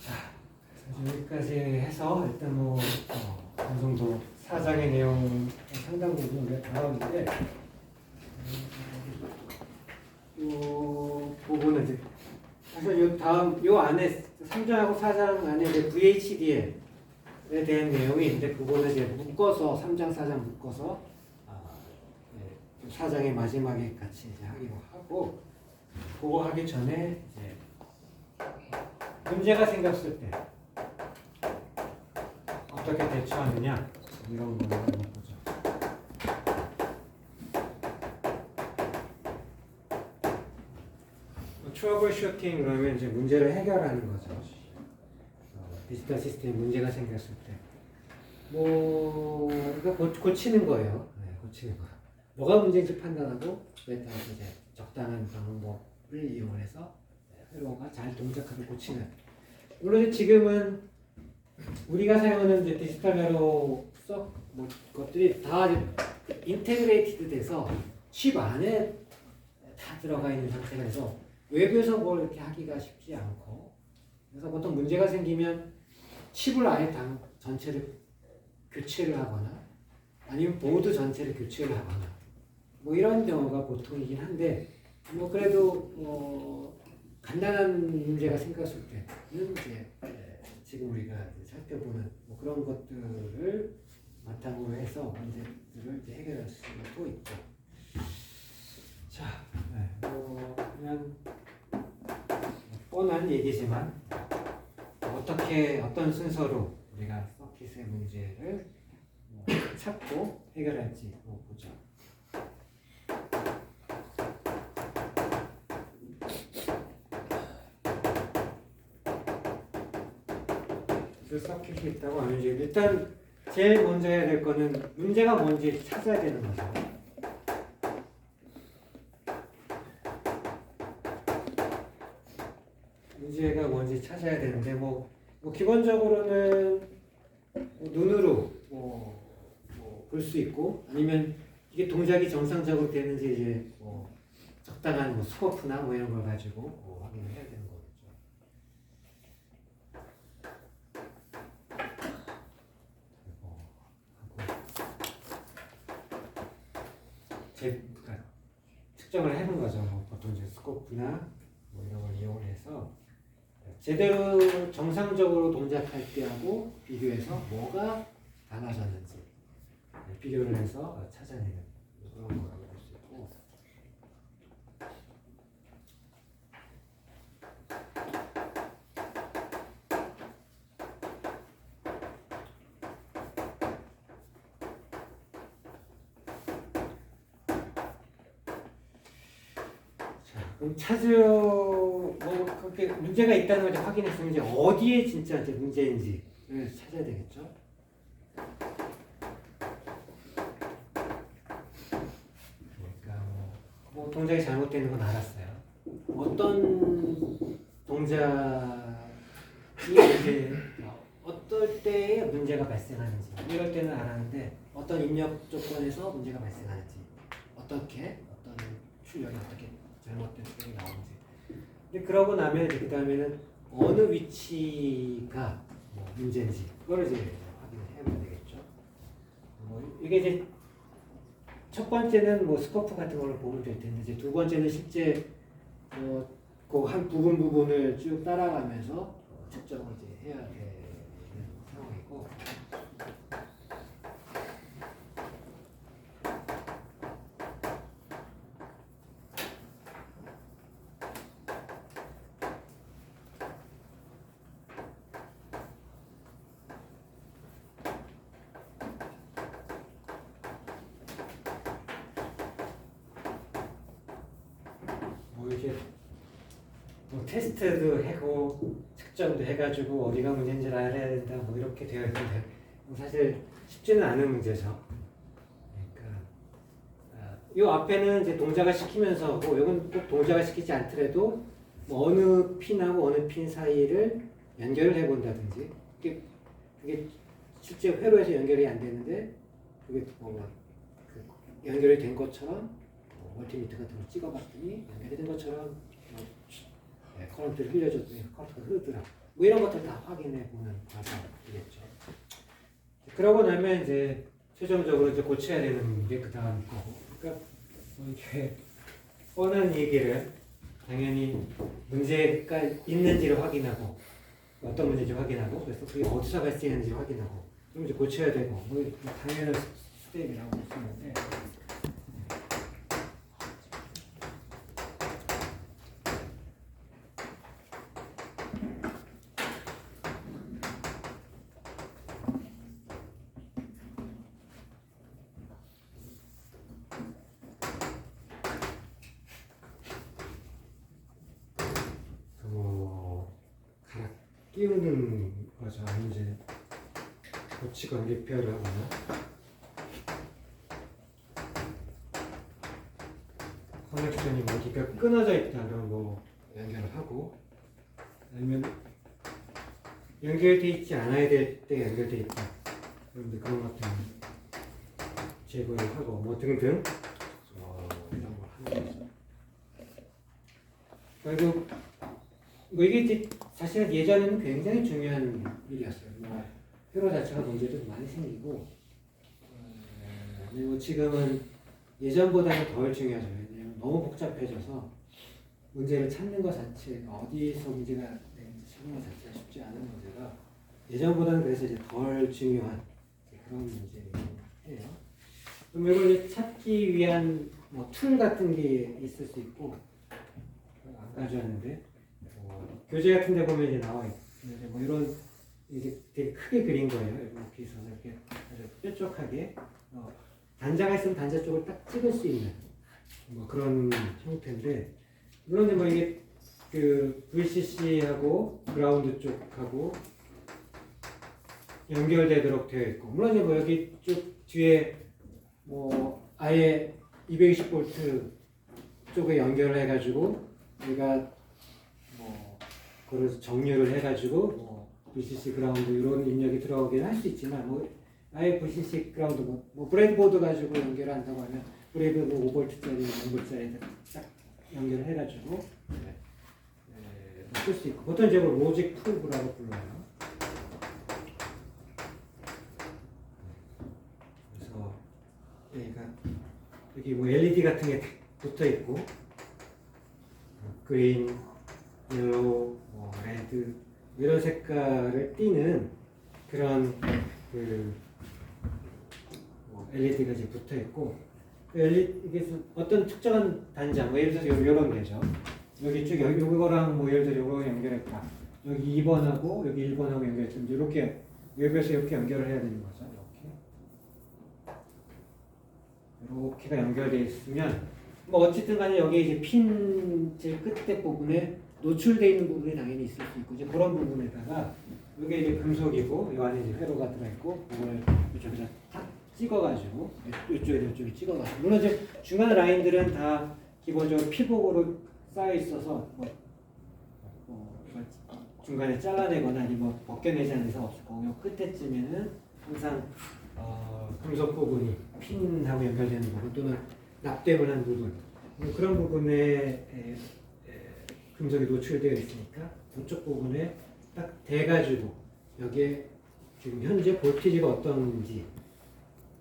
[SPEAKER 1] 자, 그래서 여기까지 해서 일단 뭐 어느 정도 사장의 내용 상당 부분 우리가 다뤘는데 이 부분은 이제 사실 요 다음 요 안에 3장하고 4장 안에 이제 VHDL에 대한 내용이 있는데 그거는 이제 묶어서 3장 4장 묶어서 4장의 마지막에 같이 이제 하기로 하고 그거 하기 전에 이제 문제가 생겼을 때 어떻게 대처하느냐 이런 거를 한번 보죠. 트러블 슈팅 그러면 이제 문제를 해결하는 거죠. 디지털 시스템에 문제가 생겼을 때 이거 고치는 거예요. 네, 고치는 거. 뭐가 문제인지 판단하고 그에 따라서 이제 적당한 방법을 이용해서 회로가 잘 동작하게 고치는. 물론 지금은 우리가 사용하는 이제 디지털 회로 뭐 것들이 다 인테그레이티드 돼서 칩 안에 다 들어가 있는 상태라서 외부에서 뭘 이렇게 하기가 쉽지 않고 그래서 보통 문제가 생기면 칩을 아예 전체를 교체를 하거나 아니면 보드 전체를 교체를 하거나 뭐 이런 경우가 보통이긴 한데 뭐 그래도 간단한 문제가 생겼을 때는 이제 지금 우리가 살펴보는 뭐 그런 것들을 바탕으로 해서 문제들을 이제 해결할 수도 있죠. 자, 그냥 뻔한 얘기지만 어떤 순서로 우리가 서킷의 문제를 찾고 해결할지 보죠. 서킷이 있다고 하면 이제 일단 제일 먼저 해야 될 거는 문제가 뭔지 찾아야 되는 거죠. 문제가 뭔지 찾아야 되는데 뭐 기본적으로는 눈으로 볼 수 있고 아니면 이게 동작이 정상적으로 되는지 이제 적당한 스코프나 이런 걸 가지고 확인을 해야 되는 거겠죠. 그러니까 측정을 해본 거죠. 보통 이제 스코프나 이런 걸 이용해서 제대로 정상적으로 동작할 때하고 비교해서 뭐가 달라졌는지 비교를 해서 찾아내는 그런 거라고 볼 수 있고 그럼 뭐 그렇게 문제가 있다는 걸 이제 확인했으면 이제 어디에 진짜 이제 문제인지를 찾아야 되겠죠. 그러니까 뭐 동작이 잘못되는 건 알았어요. 어떤 동작이 이제 어떨 때에 문제가 발생하는지 이럴 때는 알았는데 어떤 입력 조건에서 문제가 발생하는지 어떤 출력이 어떻게 잘못된 출력이 나오는지. 근데 그러고 나면 그 다음에는 어느 위치가 뭐 문제인지 그걸 이제 확인을 해봐야 되겠죠. 이게 이제 첫 번째는 뭐 스코프 같은 걸로 보면 될 텐데 이제 두 번째는 실제 그 한 부분을 쭉 따라가면서 측정을 이제 해야 되는 상황이고. 뭐 이게 뭐 테스트도 하고 측정도 해가지고 어디가 문제인지를 알아야 된다 뭐 이렇게 되어 있는데 사실 쉽지는 않은 문제죠. 그러니까 이 앞에는 이제 동작을 시키면서 하고 이건 꼭 동작을 시키지 않더라도 뭐 어느 핀하고 어느 핀 사이를 연결을 해본다든지 그게 실제 회로에서 연결이 안 되는데 그게 그 연결이 된 것처럼 멀티미터 같은 걸 찍어봤더니 연결이 된 것처럼 커런트를 흘려줬더니 커런트가 흐르더라. 뭐 이런 것들 다 확인해 보는 과정이겠죠. 그러고 나면 이제 최종적으로 이제 고쳐야 되는 게 그 다음 거고. 그러니까 뭐 이렇게 뻔한 얘기를 당연히 문제가 있는지를 확인하고 어떤 문제인지 확인하고 그래서 그게 어디서 발생했는지 확인하고 그럼 이제 고쳐야 되고 뭐 당연한 스텝이라고 볼 수 있는데. 끼우는 거죠. 아니면 이제 고치거나 리페어를 하거나 커넥션이 뭐 어디가 끊어져 있다면 뭐 연결을 하고 아니면 연결돼 있지 않아야 될 때 연결돼 있다. 그런데 그런 것들은 제거를 하고 뭐 등등 이런 걸 하는 거죠. 그리고 뭐 이게 이제 사실은 예전에는 굉장히 중요한 일이었어요. 회로 자체가 문제도 많이 생기고, 그리고 지금은 예전보다는 덜 중요하죠. 왜냐하면 너무 복잡해져서 문제를 찾는 것 자체가 어디서 문제가 되는지 찾는 것 자체가 쉽지 않은 문제가 예전보다는 그래서 이제 덜 중요한 그런 문제예요. 그럼 이걸 이제 찾기 위한 뭐 툴 같은 게 있을 수 있고, 안 가져왔는데. 교재 같은 데 보면 이제 나와 있는데 뭐 이런 이제 되게 크게 그린 거예요. 이렇게 해서 이렇게 아주 뾰족하게 단자가 있으면 단자 쪽을 딱 찍을 수 있는 뭐 그런 형태인데 물론 뭐 이게 그 VCC하고 그라운드 쪽하고 연결되도록 되어 있고 물론 뭐 여기 쭉 뒤에 뭐 아예 220V 쪽에 연결을 해가지고 우리가 그래서 정렬을 해가지고 뭐 VCC 그라운드 이런 입력이 들어오긴 할 수 있지만 뭐 아예 VCC 그라운드 뭐 브레드보드 가지고 연결한다고 하면 브레드보드 5V짜리 0V짜리 딱 연결을 해가지고 쓸 수 있고 보통 이제 로직 프로브라고 불러요. 그래서 여기 뭐 LED 같은 게 붙어 있고 그린, 옐로우, 레드 이런 색깔을 띠는 그런 LED가 이제 붙어 있고 이게 어떤 특정한 단자 뭐 예를 들어서 이런 게죠. 여기 쭉 요거랑 뭐 예를 들어 요거 연결했다. 여기 2번하고 여기 1번하고 연결했으면 이렇게 여기에서 이렇게 연결을 해야 되는 거죠. 이렇게가 연결되어 있으면 뭐 어쨌든 간에 여기 이제 핀 제일 끝에 부분에 노출되어 있는 부분이 당연히 있을 수 있고 이제 그런 부분에다가 이게 이제 금속이고 이 안에 이제 회로가 들어있고 이거를 이쪽에다 탁 찍어가지고 이쪽에 찍어가지고 물론 이제 중간 라인들은 다 기본적으로 피복으로 쌓여 있어서 뭐 중간에 잘라내거나 아니면 뭐 벗겨내지 않는 이상 없을 거고 끝에쯤에는 항상 금속 부분이 핀하고 연결되는 부분 또는 납땜을 한 부분 그런 부분에 금속이 노출되어 있으니까 그쪽 부분에 딱 대가지고 여기에 지금 현재 볼티지가 어떤지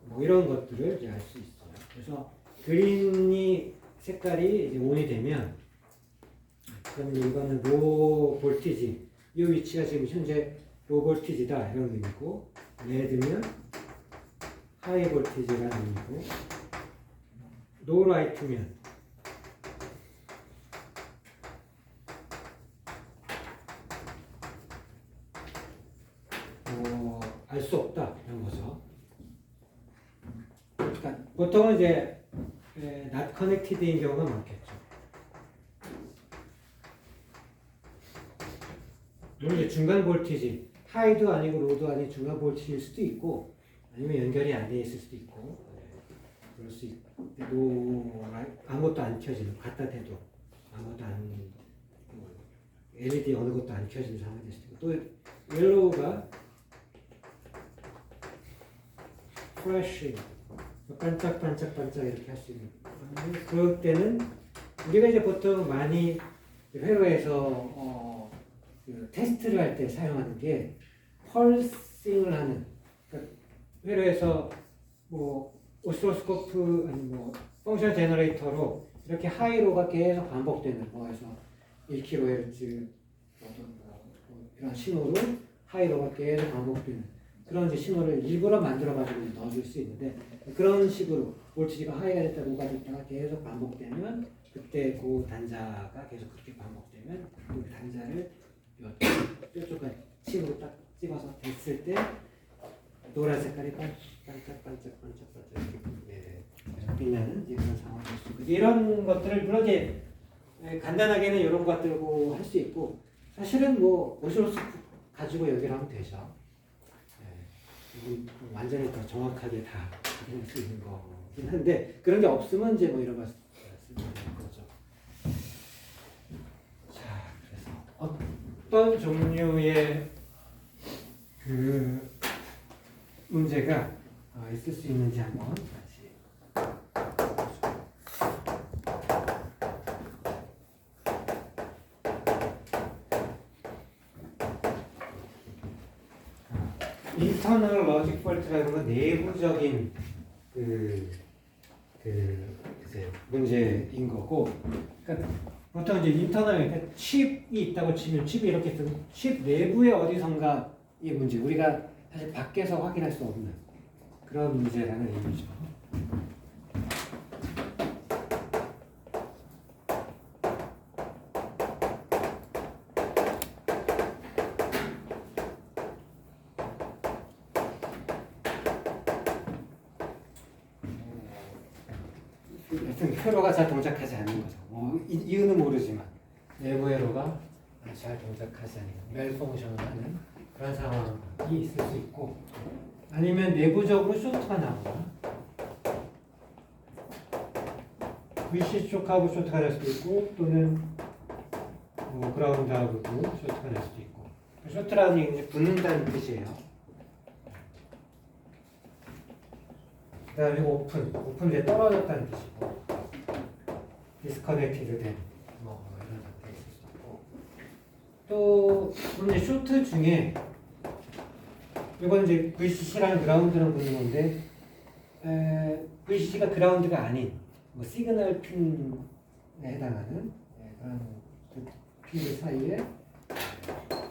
[SPEAKER 1] 뭐 이런 것들을 이제 알 수 있어요. 그래서 그린이 색깔이 이제 온이 되면 그러면 이거는 로 볼티지 이 위치가 지금 현재 로 볼티지다 이런 의미고 레드면 하이 볼티지라는 의미고 노 라이트면 알 수 없다 이런 거죠. 그러니까 보통은 이제 not connected인 경우가 많겠죠. 물론 이제 중간 볼티지 하이도 아니고 로도 아닌 중간 볼티지일 수도 있고 아니면 연결이 안 돼 있을 수도 있고 그럴 수 있고 아무것도 안 켜지는 갖다 대도 아무것도 안 LED 어느 것도 안 켜지는 상황이 될 수도 있고 또 옐로우가 프레쉬 반짝반짝 이렇게 할 수 있는 그럴 때는 우리가 이제 보통 많이 회로에서 그 테스트를 할 때 사용하는 게 펄싱을 하는 그러니까 회로에서 뭐 오시로스코프 아니 뭐 펑션 제너레이터로 이렇게 하이로가 계속 반복되는 거에서 1kHz 이런 신호로 하이로가 계속 반복되는 그런 이제 신호를 일부러 만들어가지고 넣어줄 수 있는데 그런 식으로 볼티지가 하이가 됐다 로가 됐다가 계속 반복되면 그때 그 단자가 계속 그렇게 반복되면 그 단자를 뾰족한 칩으로 딱 찍어서 됐을 때 노란 색깔이 반짝반짝 빛나는 그런 상황이 될 수 있고 이런 것들을 물론 이제 간단하게는 이런 것들고 할 수 있고 사실은 뭐 오시로스코프 가지고 연결하면 되죠. 완전히 더 정확하게 다 확인할 수 있는 거긴 한데 그런 게 없으면 이제 뭐 이런 거 쓰는 거죠. 자, 그래서 어떤 종류의 그 문제가 있을 수 있는지 한번 다시 인터널 로직 폴트라는 건 내부적인 이제 문제인 거고, 그러니까 보통 이제 인터널 그러니까 칩이 있다고 치면 칩이 이렇게 뜨면 칩 내부에 어디선가 이 문제 우리가 사실 밖에서 확인할 수 없는 그런 문제라는 의미죠. 하여튼 회로가 잘 동작하지 않는 거죠. 이유는 모르지만 내부 회로가 잘 동작하지 않는 멜펑션을 하는 그런 상황이 있을 수 있고 아니면 내부적으로 쇼트가 나오거나 VC 쪽하고 쇼트가 날 수도 있고 또는 그라운드하고도 쇼트가 날 수도 있고 쇼트라는 얘기는 붙는다는 뜻이에요. 그 다음에 오픈돼 떨어졌다는 뜻이고 디스커넥티드 된 뭐 이런 상태에 있을 수 있고 또 이제 쇼트 중에 이건 이제 VCC랑 그라운드랑 붙는 건데 VCC가 그라운드가 아닌 뭐 시그널 핀에 해당하는 그런 핀 사이에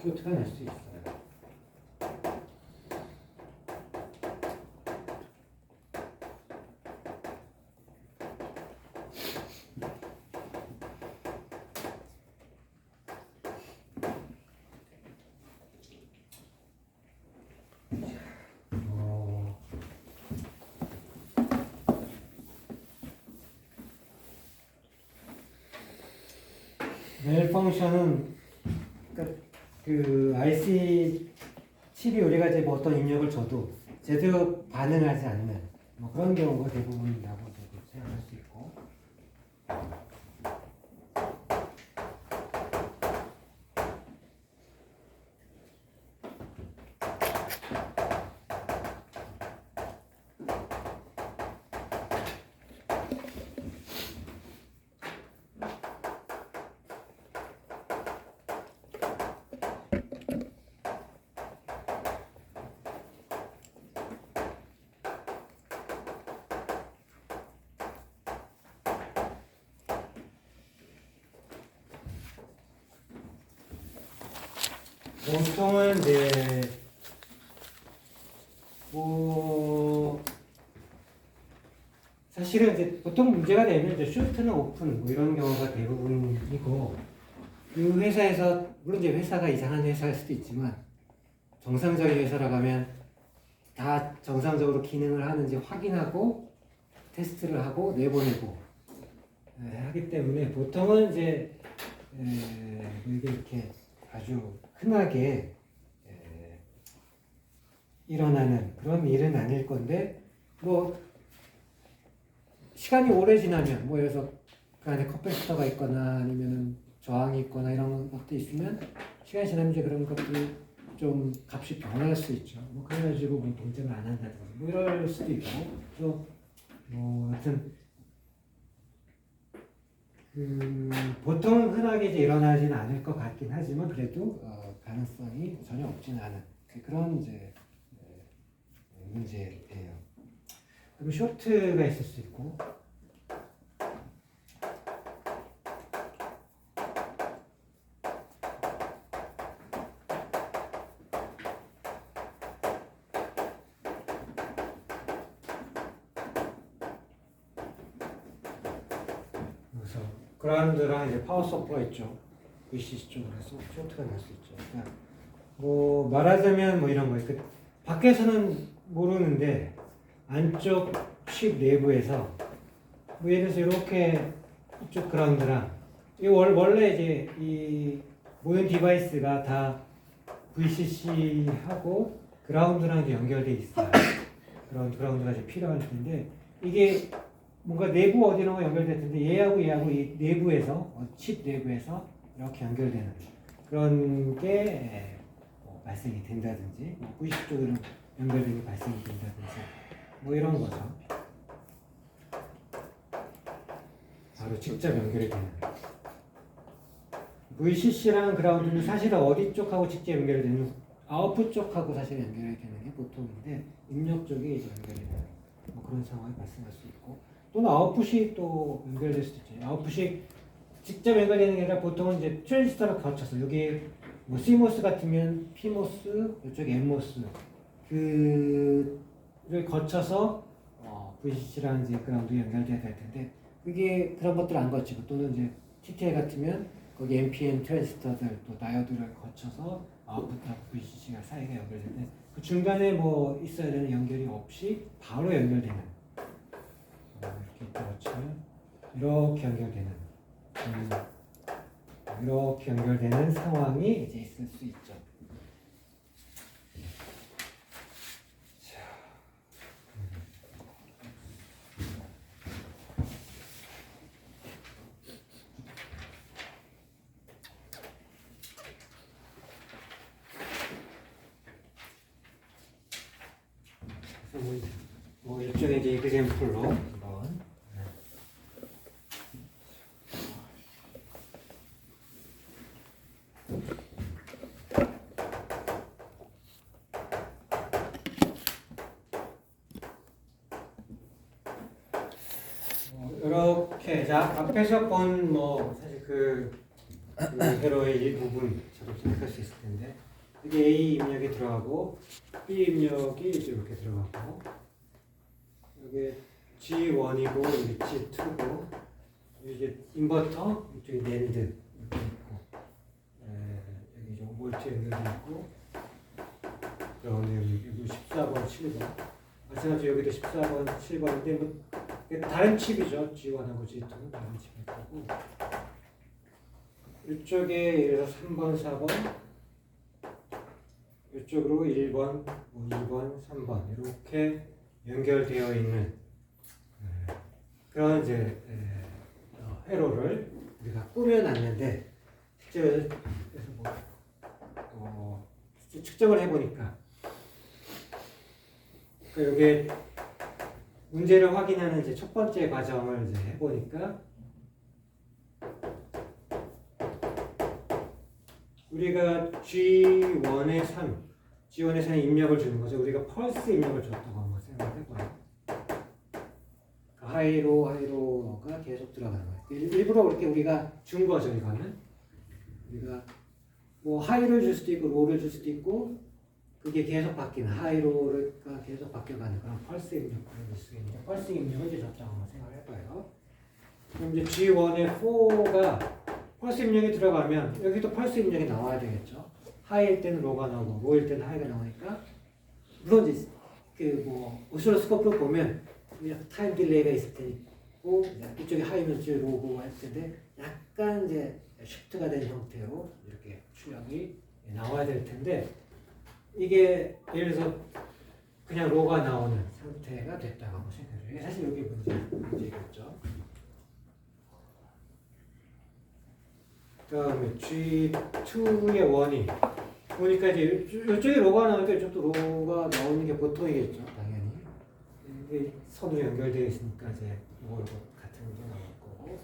[SPEAKER 1] 쇼트가 날 수 있어요. 멜펑션은 그러니까 그 IC 칩이 우리가 이제 뭐 어떤 입력을 줘도 제대로 반응하지 않는 뭐 그런 경우가 대부분이라고 생각할 수 있고. 보통은 이제 뭐 사실은 이제 보통 문제가 되면 이제 쇼트는 오픈 뭐 이런 경우가 대부분이고, 그 회사에서 물론 이제 회사가 이상한 회사일 수도 있지만 정상적인 회사라고 하면 다 정상적으로 기능을 하는지 확인하고 테스트를 하고 내보내고 하기 때문에 보통은 이제 이렇게 아주 흔하게 일어나는 그런 일은 아닐 건데, 뭐 시간이 오래 지나면 뭐 예를 들어서 그 안에 커패시터가 있거나 아니면은 저항이 있거나 이런 것도 있으면 시간이 지나면 이제 그런 것들이 좀 값이 변할 수 있죠. 뭐 그래가지고 뭐 동작을 안 한다든지 뭐 이럴 수도 있고, 또 뭐 하여튼 보통 흔하게 이제 일어나지는 않을 것 같긴 하지만 그래도 가능성이 전혀 없지는 않은 그런 이제 문제예요. 그리고 쇼트가 있을 수 있고, 그래서 그라운드랑 이제 파워 서플라이 있죠. VCC 쪽으로서 쇼트가 날 수 있죠. 그러니까 뭐 말하자면 뭐 이런 거예요. 그 밖에서는 모르는데 안쪽 칩 내부에서 뭐 예를 들어서 이렇게 이쪽 그라운드랑 이 원래 이제 이 모든 디바이스가 다 VCC하고 그라운드랑 이제 연결돼 있어요. 그런 그라운드가 이제 필요할 텐데 이게 뭔가 내부 어디론가 연결될 텐데 얘하고 이 내부에서 칩 내부에서 이렇게 연결되는 그런 게 발생이 된다든지 뭐 VC 쪽으로 연결되는 게 발생이 된다든지 뭐 이런 거죠. 바로 직접 연결이 되는. VCC랑 그라운드는 사실은 어디 쪽하고 직접 연결이 되는, 아웃풋 쪽하고 사실 연결이 되는 게 보통인데 입력 쪽이 이제 연결이 되는 뭐 그런 상황이 발생할 수 있고, 또는 아웃풋이 또 연결될 수도 있죠. 아웃풋이 직접 연결되는 게 아니라 보통은 이제 트랜지스터를 거쳐서 여기 뭐 CMOS 같으면 PMOS, 이쪽에 NMOS 그를 거쳐서 VCC랑 이제 그라운드 연결돼야 될 텐데 그게 그런 것들 안 거치고, 또는 이제 TTL 같으면 거기 NPN 트랜지스터들 또 다이오드를 거쳐서 아웃풋하고 VCC가 사이가 연결되는데 그 중간에 뭐 있어야 되는 연결이 없이 바로 연결되는, 이렇게 거치면 이렇게 연결되는 이렇게 연결되는 상황이 이제 있을 수 있죠. 뭐 일종의 이제 example로 한번 이렇게 자 앞에서 본 뭐 사실 그 회로의 일부분 저도 생각할 수 있을 텐데 이게 A 입력이 들어가고 B 입력이 이제 이렇게 들어가고 여기 G1이고 여기 G2고 이제 인버터 이쪽에 낸드 이렇게 있고 여기 좀 볼트 연결돼 있고 그다음에 여기 14번 7번 마찬가지로 여기도 14번 7번인데 뭐 다른 칩이죠. G1하고 G2는 다른 칩일 거고 이쪽에 예를 들어서 3번, 4번, 이쪽으로 1번, 2번, 3번 이렇게 연결되어 있는 그런 이제 회로를 우리가 꾸며놨는데 실제 그래서 측정을 해보니까 이게 문제를 확인하는 이제 첫 번째 과정을 이제 해보니까 우리가 G1에 3, G1에 3에 입력을 주는 거죠. 우리가 펄스 입력을 줬다고 한번 생각해봐요. 하이로가 계속 들어가는 거예요. 일부러 그렇게 우리가 준 거죠, 이거는. 우리가 뭐 하이를 줄 수도 있고, 로를 줄 수도 있고, 그게 계속 바뀌는, 하이로가 계속 바뀌어가는 그런 펄스 입력을 줄 수 있는, 펄스 입력을 이제 줬다고 한번 생각해봐요. 그럼 이제 G1에 4가 펄스 입력이 들어가면 여기도 펄스 입력이 나와야 되겠죠. 하이일 때는 로가 나오고 로일 때는 하이가 나오니까 물론 이제 그뭐 오실로스코프로 보면 타임 딜레이가 있을 테고 이쪽에 하이면 이쪽에 로고 할 텐데 약간 이제 쉬프트가 된 형태로 이렇게 출력이 나와야 될 텐데 이게 예를 들어서 그냥 로가 나오는 상태가 됐다고 생각해요. 사실 여기 문제겠죠. 그 다음에 G2의 원이 보니까 이제 이쪽에 로가 나오니까 이쪽도 로가 나오는 게 보통이겠죠, 당연히. 이게 선으로 연결되어 있으니까 이제 이거 같은 게 나올 거고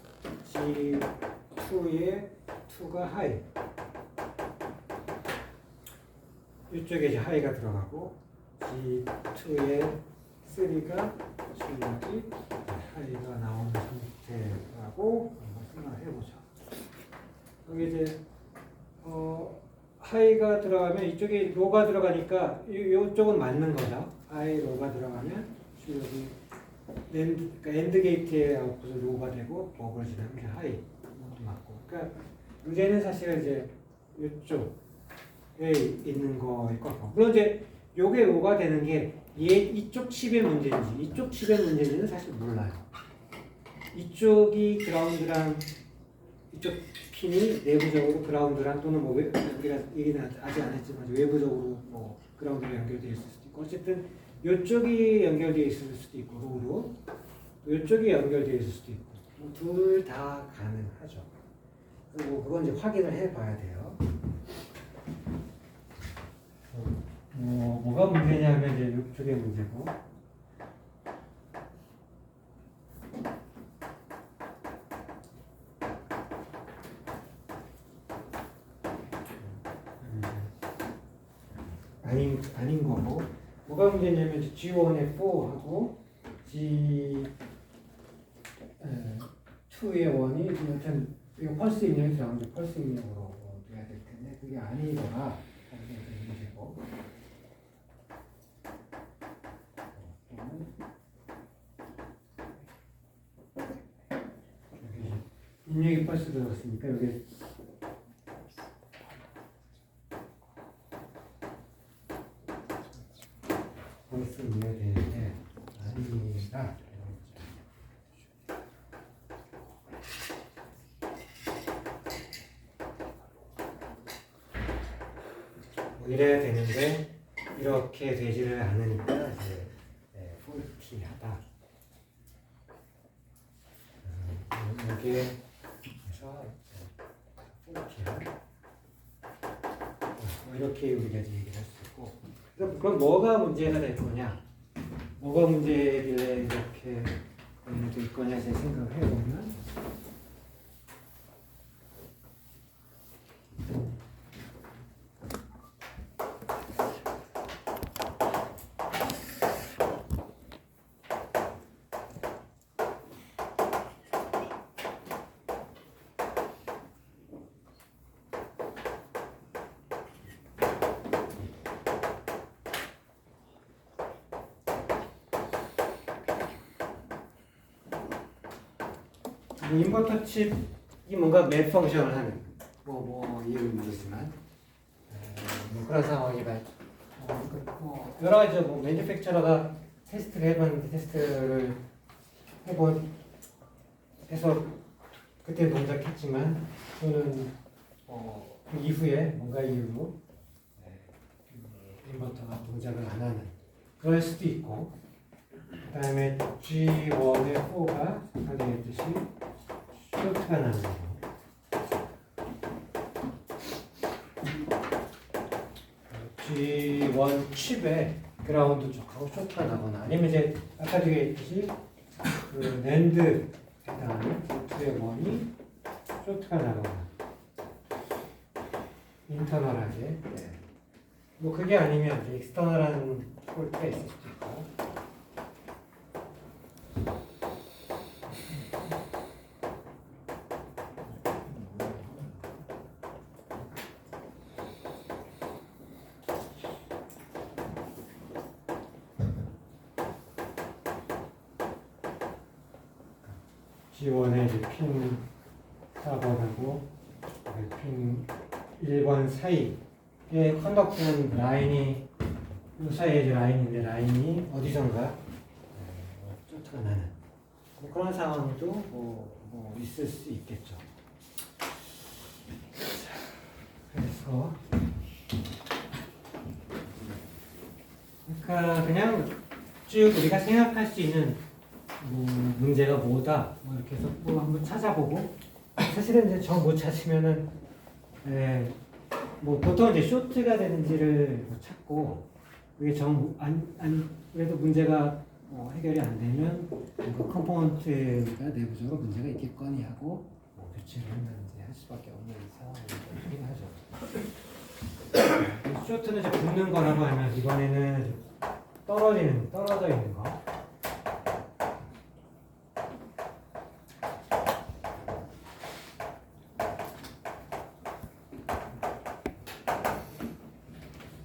[SPEAKER 1] G2의 2가 하이 이쪽에 이제 하이가 들어가고 G2의 3가 출력이 하이가 나오는 상태라고 한번 생각을 해보죠. 여기 이제 하이가 들어가면 이쪽에 로가 들어가니까 이쪽은 맞는 거죠. 하이 로가 들어가면 출력이 그러니까 엔드 게이트의 아웃풋은 로가 되고 버블 지나면 하이 이것도 맞고. 그러니까 문제는 사실은 이제 이쪽에 있는 거일 것 같고. 물론 이제 요게 로가 되는 게 이쪽 칩의 문제인지 이쪽 칩의 문제인지는 사실 몰라요. 이쪽이 그라운드랑 이쪽 핀이 내부적으로 그라운드랑 또는 뭐 우리가 얘기는 아직 안 했지만 외부적으로 뭐 그라운드로 연결되어 있을 수도 있고 어쨌든 이쪽이 연결되어 있을 수도 있고 로로 또 이쪽이 연결되어 있을 수도 있고 뭐 둘 다 가능하죠. 그리고 그건 이제 확인을 해봐야 돼요. 뭐가 문제냐면 이제 이쪽의 문제고. 아닌 거고 뭐가 문제냐면 G1의 4하고 G2의 1이 여튼 이거 펄스 입력이 들어가면 펄스 입력으로 돼야 될 텐데 그게 아니더라 그게 문제고 입력이 펄스 들어갔으니까 여기 펄스 입력이 되는데 아니다. 이래야 되는데 이렇게 되지를 않으니까 이제 폴티하다. 여기에 그래서 폴티하 이렇게 우리가 얘기를 할 수 있고. 그럼 뭐가 문제가 될 거냐? 뭐가 문제길래 이렇게 될 거냐 제 생각을 해보면. 인버터 칩이 뭔가 맵 펑션을 하는 뭐 이해는 모르지만 그런 상황이다. 여러 가지 뭐 매니팩처러가 테스트를 해봤는데 테스트를 해서 그때 동작했지만 저는 그 이후에 뭔가 이유로 인버터가 동작을 안 하는 그럴 수도 있고, 그 다음에 G1의 4가 아까 얘기했듯이 쇼트가 나는 거. G1 칩에 그라운드 쪽하고 쇼트가 나거나, 아니면 이제 아까 얘기했듯이 그 랜드에 해당하는 포트의 원이 쇼트가 나거나 인터널하게, 뭐 그게 아니면 이제 익스터널한 폴트가 있을 수도 있고. G1에 이제 핀 4번하고 핀 1번 사이에 컨덕트는 라인이, 이 사이에 이제 라인인데 라인이 어디선가 쇼트가 나는 뭐 그런 상황도 뭐 있을 수 있겠죠. 그래서 그러니까 그냥 쭉 우리가 생각할 수 있는 뭐 문제가 뭐다 뭐 이렇게 해서 뭐 한번 찾아보고, 사실은 이제 정 못 찾으면은 뭐 보통 이제 쇼트가 되는지를 뭐 찾고, 그게 그래도 문제가 해결이 안 되면 그 컴포넌트가 내부적으로 문제가 있겠거니 하고 뭐 교체를 이제 할 수밖에 없는 상황이긴 하죠. 쇼트는 이제 붙는 거라고 하면 이번에는 떨어져 있는 거.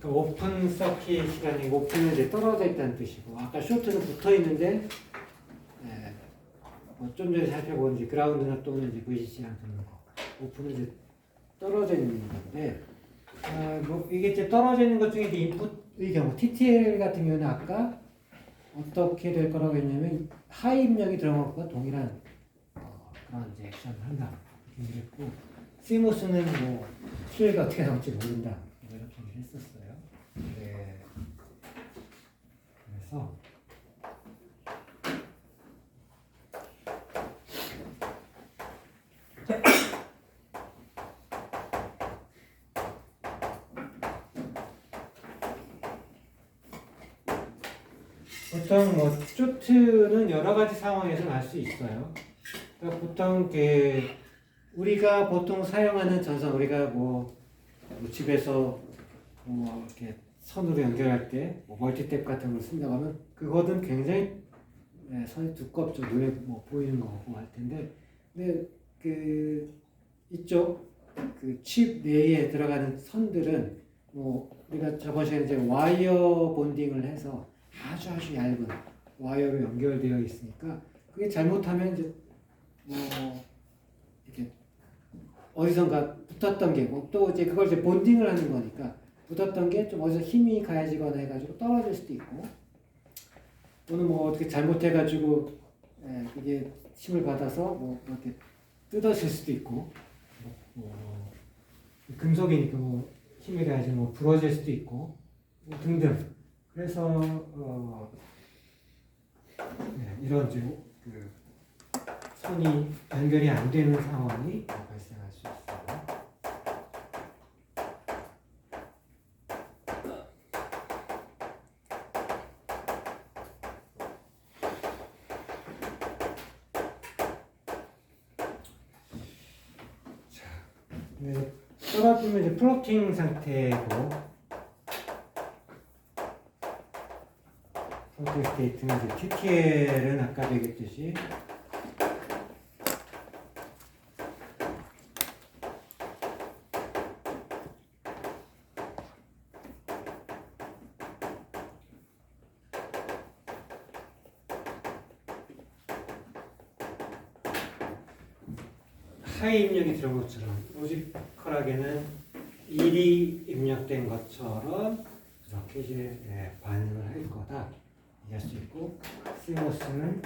[SPEAKER 1] 오픈 서킷이라는, 오픈은 이제 떨어져 있다는 뜻이고, 아까 쇼트는 붙어 있는데, 뭐 좀 전에 살펴본 이제 그라운드나 또는 이제 VCC랑 붙는 거, 오픈은 이제 떨어져 있는 건데, 뭐 이게 이제 떨어져 있는 것 중에 이제 인풋의 경우, TTL 같은 경우는 아까 어떻게 될 거라고 했냐면 하이 입력이 들어간 것과 동일한 그런 이제 액션을 한다 이렇게 얘기했고, CMOS는 뭐 수혜가 어떻게 나올지 모른다 이렇게 얘기를 했었어요. 네. 그래서 보통 뭐 쇼트는 여러 가지 상황에서 날 수 있어요. 그러니까 보통 우리가 보통 사용하는 전선, 우리가 뭐 집에서 뭐 이렇게 선으로 연결할 때 뭐 멀티탭 같은 걸 쓴다고 하면 그거는 굉장히 선이 두껍죠. 눈에 뭐 보이는 거고 할 텐데, 근데 이쪽 칩 내에 들어가는 선들은 뭐 우리가 저번 시간에 이제 와이어 본딩을 해서 아주 얇은 와이어로 연결되어 있으니까, 그게 잘못하면 이제 뭐 이렇게 어디선가 붙었던 게 뭐 또 이제 그걸 이제 본딩을 하는 거니까 붙었던 게 좀 어디서 힘이 가해지거나 해가지고 떨어질 수도 있고, 또는 뭐 어떻게 잘못해가지고 그게 힘을 받아서 뭐 이렇게 뜯어질 수도 있고, 금속이니까 뭐 힘이 가해지면 뭐 부러질 수도 있고 뭐 등등. 그래서 이런 이제 선이 연결이 안 되는 상황이 발생할 수 있어요. 떨어지면 이제 플로팅 상태고, 플로팅 스테이트는 이제 TTL은 아까 얘기했듯이 하이 입력이 들어간 것처럼, 로지컬하게는 1이 입력된 것처럼 그렇게 이제 반응을 할 거다 얘기할 수 있고, CMOS는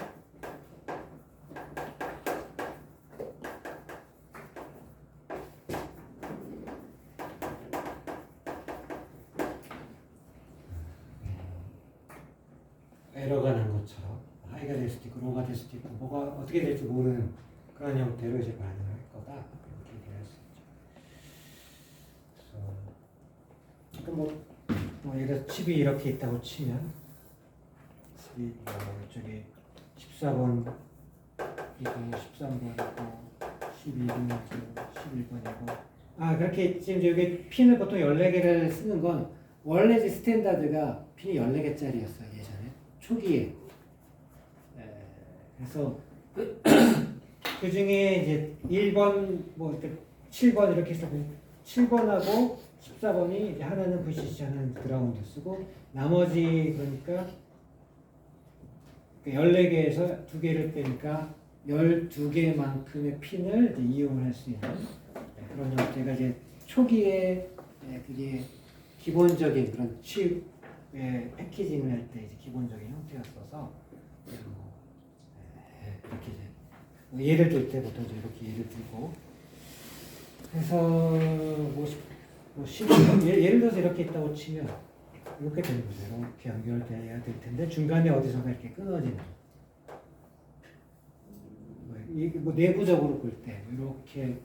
[SPEAKER 1] 에러가 난 것처럼 하이가 될 수도 있고 로우가 될 수도 있고 뭐가 어떻게 될지 모르는 그런 형태로 이제 반응을 할 거다 이렇게 얘기할 수 있죠. 그래서 뭐 예를 들어 칩이 이렇게 있다고 치면 칩이 이쪽에 14번 이고 13번이고 12번이고 11번이고 그렇게 지금 여기 핀을 보통 14개를 쓰는 건 원래 이제 스탠다드가 핀이 14개짜리였어요 예전에 초기에. 그래서 그 중에 이제 1번 뭐 이렇게 7번 이렇게 해서 7번하고 14번이 이제 하나는 VCC 하나는 그라운드 쓰고 나머지 그러니까 14개에서 2개를 빼니까 12개만큼의 핀을 이제 이용을 할 수 있는 그런 형태가 이제 초기에 그게 기본적인 그런 칩 패키징을 할 때 이제 기본적인 형태였어서 이렇게 이제 뭐 예를 들 때 보통 이렇게 예를 들고 해서 예를 들어서 이렇게 있다고 치면 이렇게 되는 거죠. 이렇게 연결돼야 될 텐데 중간에 어디선가 이렇게 끊어지는 뭐 내부적으로 볼 때 이렇게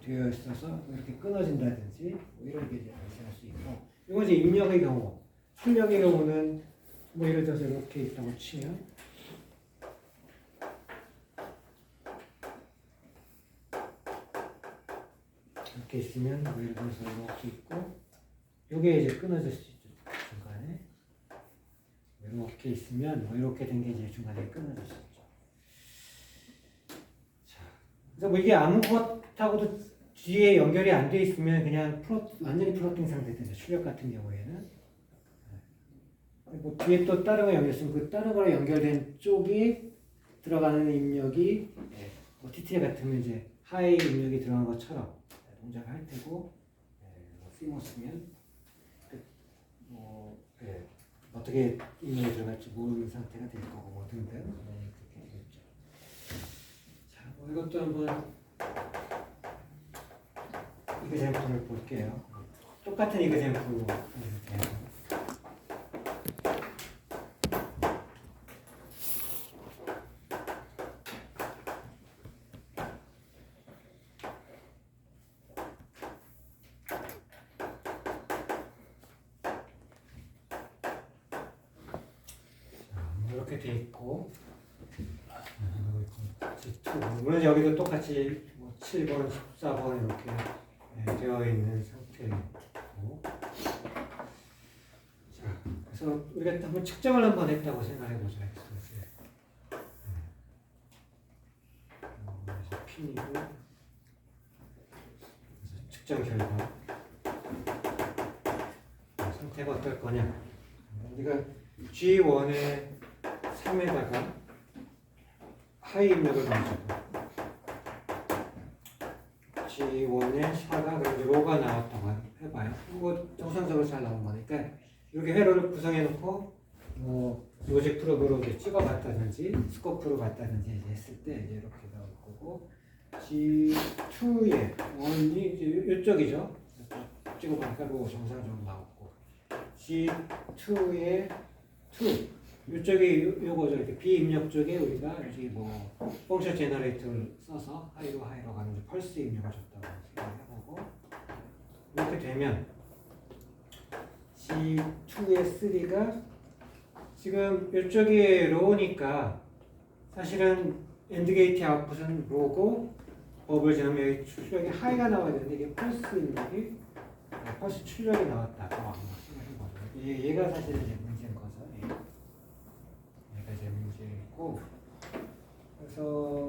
[SPEAKER 1] 되어 있어서 이렇게 끊어진다든지 뭐 이런 게 이제 발생할 수 있고 이건 이제 입력의 경우 출력의 경우는 뭐 예를 들어서 이렇게 있다고 치면 이렇게 있으면 뭐 예를 들어서 이렇게 있고 요게 이제 끊어질 수 있죠 중간에 이렇게 있으면 뭐 이렇게 된 게 이제 중간에 끊어질 수 있죠. 자, 그래서 뭐 이게 아무것하고도 뒤에 연결이 안 돼 있으면 그냥 완전히 플러팅 상태죠. 출력 같은 경우에는 뭐 뒤에 또 다른 거 연결했으면 그 다른 거랑 연결된 쪽이 들어가는 입력이 뭐 TTL 같으면 이제 하이 입력이 들어간 것처럼 동작을 할 테고 뭐 CMOS면 어떻게 입력이 들어갈지 모르는 상태가 될 거고 뭐 등등 그렇게 되겠죠. 자, 뭐 이것도 한번 이그샘플을 볼게요. 똑같은 이그샘플로 돼요. 이렇게 돼 있고 물론 여기도 똑같이 뭐 7번, 14번 이렇게 되어 있는 상태고 자, 그래서 우리가 한번 측정을 한번 했다고 생각해 보자. 그래서 핀이고 그래서 측정 결과 상태가 어떨 거냐 우리가 G1에 3에다가 하이 입력을 넣어주고 G1에 4가 그럼 로가 나왔다고 해봐요. 이거 정상적으로 잘 나온 거니까 이렇게 회로를 구성해 놓고 뭐 로직 프로브로 이제 찍어봤다든지 스코프로 봤다든지 이제 했을 때 이제 이렇게 나올 거고 G2에 원이 이제 이쪽이죠. 찍어보니까 로 정상적으로 나왔고 G2에 2 이쪽이 요거죠. 이렇게 비입력 쪽에 우리가 여기 뭐 펑션 제너레이터를 써서 하이로 가는 펄스 입력을 줬다고 생각해보고 이렇게 되면 G2의 3가 지금 이쪽이 로우니까 사실은 엔드게이트 아웃풋은 로고 버블 지나면 여기 출력이 하이가 나와야 되는데 이게 펄스 입력이 펄스 출력이 나왔다고 아마 생각해보죠. 얘가 사실은 이제 문제인 거죠. 문제고 그래서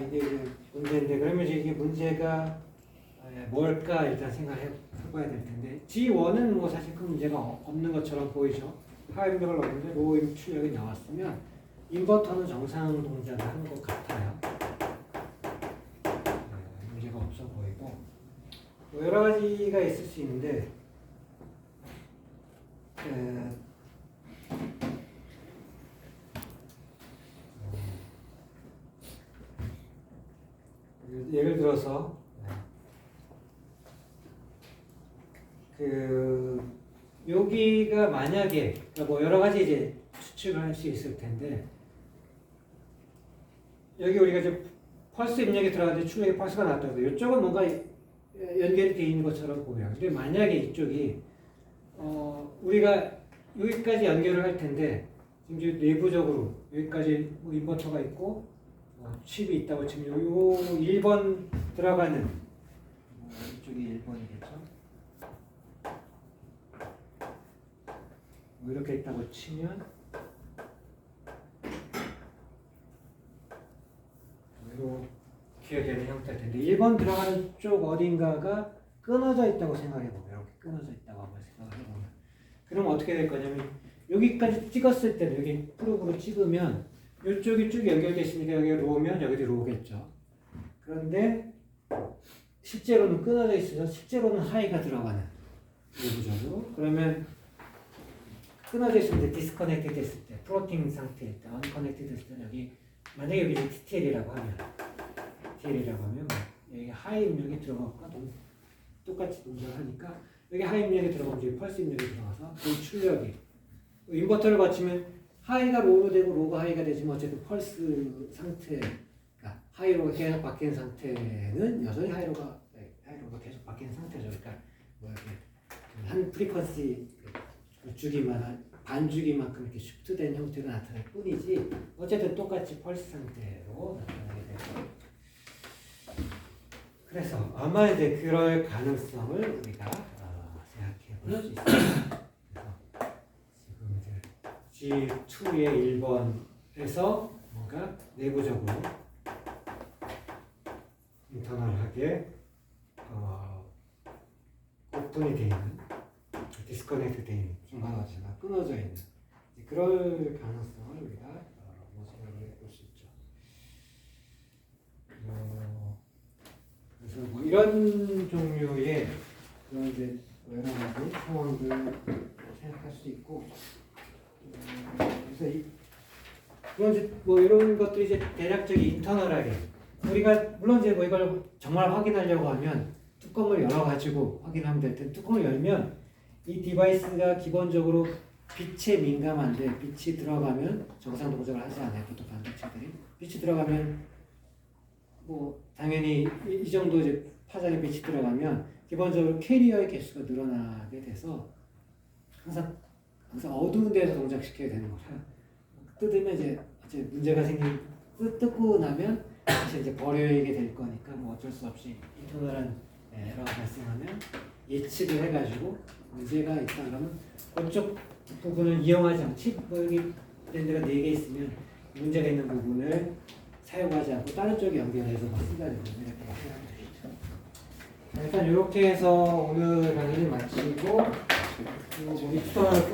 [SPEAKER 1] 이게 이제 문제인데 그러면 이게 문제가 뭘까 일단 생각해봐야 될 텐데 G1은 뭐 사실 큰 문제가 없는 것처럼 보이죠. 하이 입력을 넣었는데 로우 입력 출력이 나왔으면 인버터는 정상 동작을 하는 것 같아요. 문제가 없어 보이고 뭐 여러 가지가 있을 수 있는데 예를 들어서 그 여기가 만약에 그러니까 뭐 여러 가지 이제 추측을 할 수 있을 텐데 여기 우리가 이제 펄스 입력이 들어가는데 출력에 펄스가 나왔다고 해서 이쪽은 뭔가 연결이 되어 있는 것처럼 보여요. 근데 만약에 이쪽이 우리가 여기까지 연결을 할 텐데 지금 이제 내부적으로 여기까지 뭐 인버터가 있고 칩이 있다고 치면 요 1번 들어가는 이쪽이 1번이겠죠. 뭐 이렇게 있다고 치면 이렇게 되는 형태일 텐데 1번 들어가는 쪽 어딘가가 끊어져 있다고 생각해보면 이렇게 끊어져 있다고 한번 생각해보면 그럼 어떻게 될 거냐면 여기까지 찍었을 때는 여기 프로브로 찍으면 이쪽이 쭉 연결되어 있으니까 여기 로우면 여기도 로우겠죠. 그런데 실제로는 끊어져 있어서 실제로는 하이가 들어가는 내부적으로 그러면 끊어져 있으면 디스커넥트 됐을 때 플로팅 상태일 때 언커넥트 됐을 때 여기 만약에 여기 TTL이라고 하면 여기 하이 입력이 들어가고 똑같이 동작을 하니까 여기 하이 입력이 들어가면 여기 펄스 입력이 들어가서 그 출력이 인버터를 거치면 하이가 로우로 되고 로우가 하이가 되지만 어쨌든 펄스 상태가 하이로가 계속 바뀌는 상태는 여전히 하이로가 계속 바뀌는 상태죠. 그러니까 뭐 이렇게 한 프리퀀시 주기만 반주기만큼 이렇게 슈트된 형태로 나타날 뿐이지 어쨌든 똑같이 펄스 상태로 나타나게 되고 그래서 아마 이제 그럴 가능성을 우리가 생각해 볼 수 있습니다. 그래서 지금 이제 G2의 1번에서 뭔가 내부적으로 인터널하게 오픈이 되어 있는 디스커넥트 되어 있는 중간화체가 끊어져 있는 그럴 가능성을 우리가 모색을 해볼 수 있죠. 그래서 뭐 이런 종류의 그런 이제 여러 가지 상황들 생각할 수 있고 그래서 그런 이제 뭐 이런 것들이 이제 대략적인 인터널하게 우리가 물론 이제 뭐 이걸 정말 확인하려고 하면 뚜껑을 열어가지고 확인하면 될 텐데 뚜껑을 열면 이 디바이스가 기본적으로 빛에 민감한데 빛이 들어가면 정상 동작을 하지 않아요. 보통 반도체들이 빛이 들어가면 뭐 당연히 이 정도 이제 파장의 빛이 들어가면 기본적으로 캐리어의 개수가 늘어나게 돼서 항상 어두운 데서 동작시켜야 되는 거라 뜯으면 이제 문제가 뜯고 나면 사실 이제 버려야게 될 거니까 뭐 어쩔 수 없이 인터널한 에러가 발생하면 예측을 해가지고 문제가 있다 그러면 그쪽 부분을 이용하지 않고 칩 여기 랜드가 4개 있으면 문제가 있는 부분을 사용하지 않고 다른 쪽에 연결해서 막 쓰다 되면 이렇게 하면 되겠죠. 일단 이렇게 해서 오늘 강의를 마치고 우리 투덜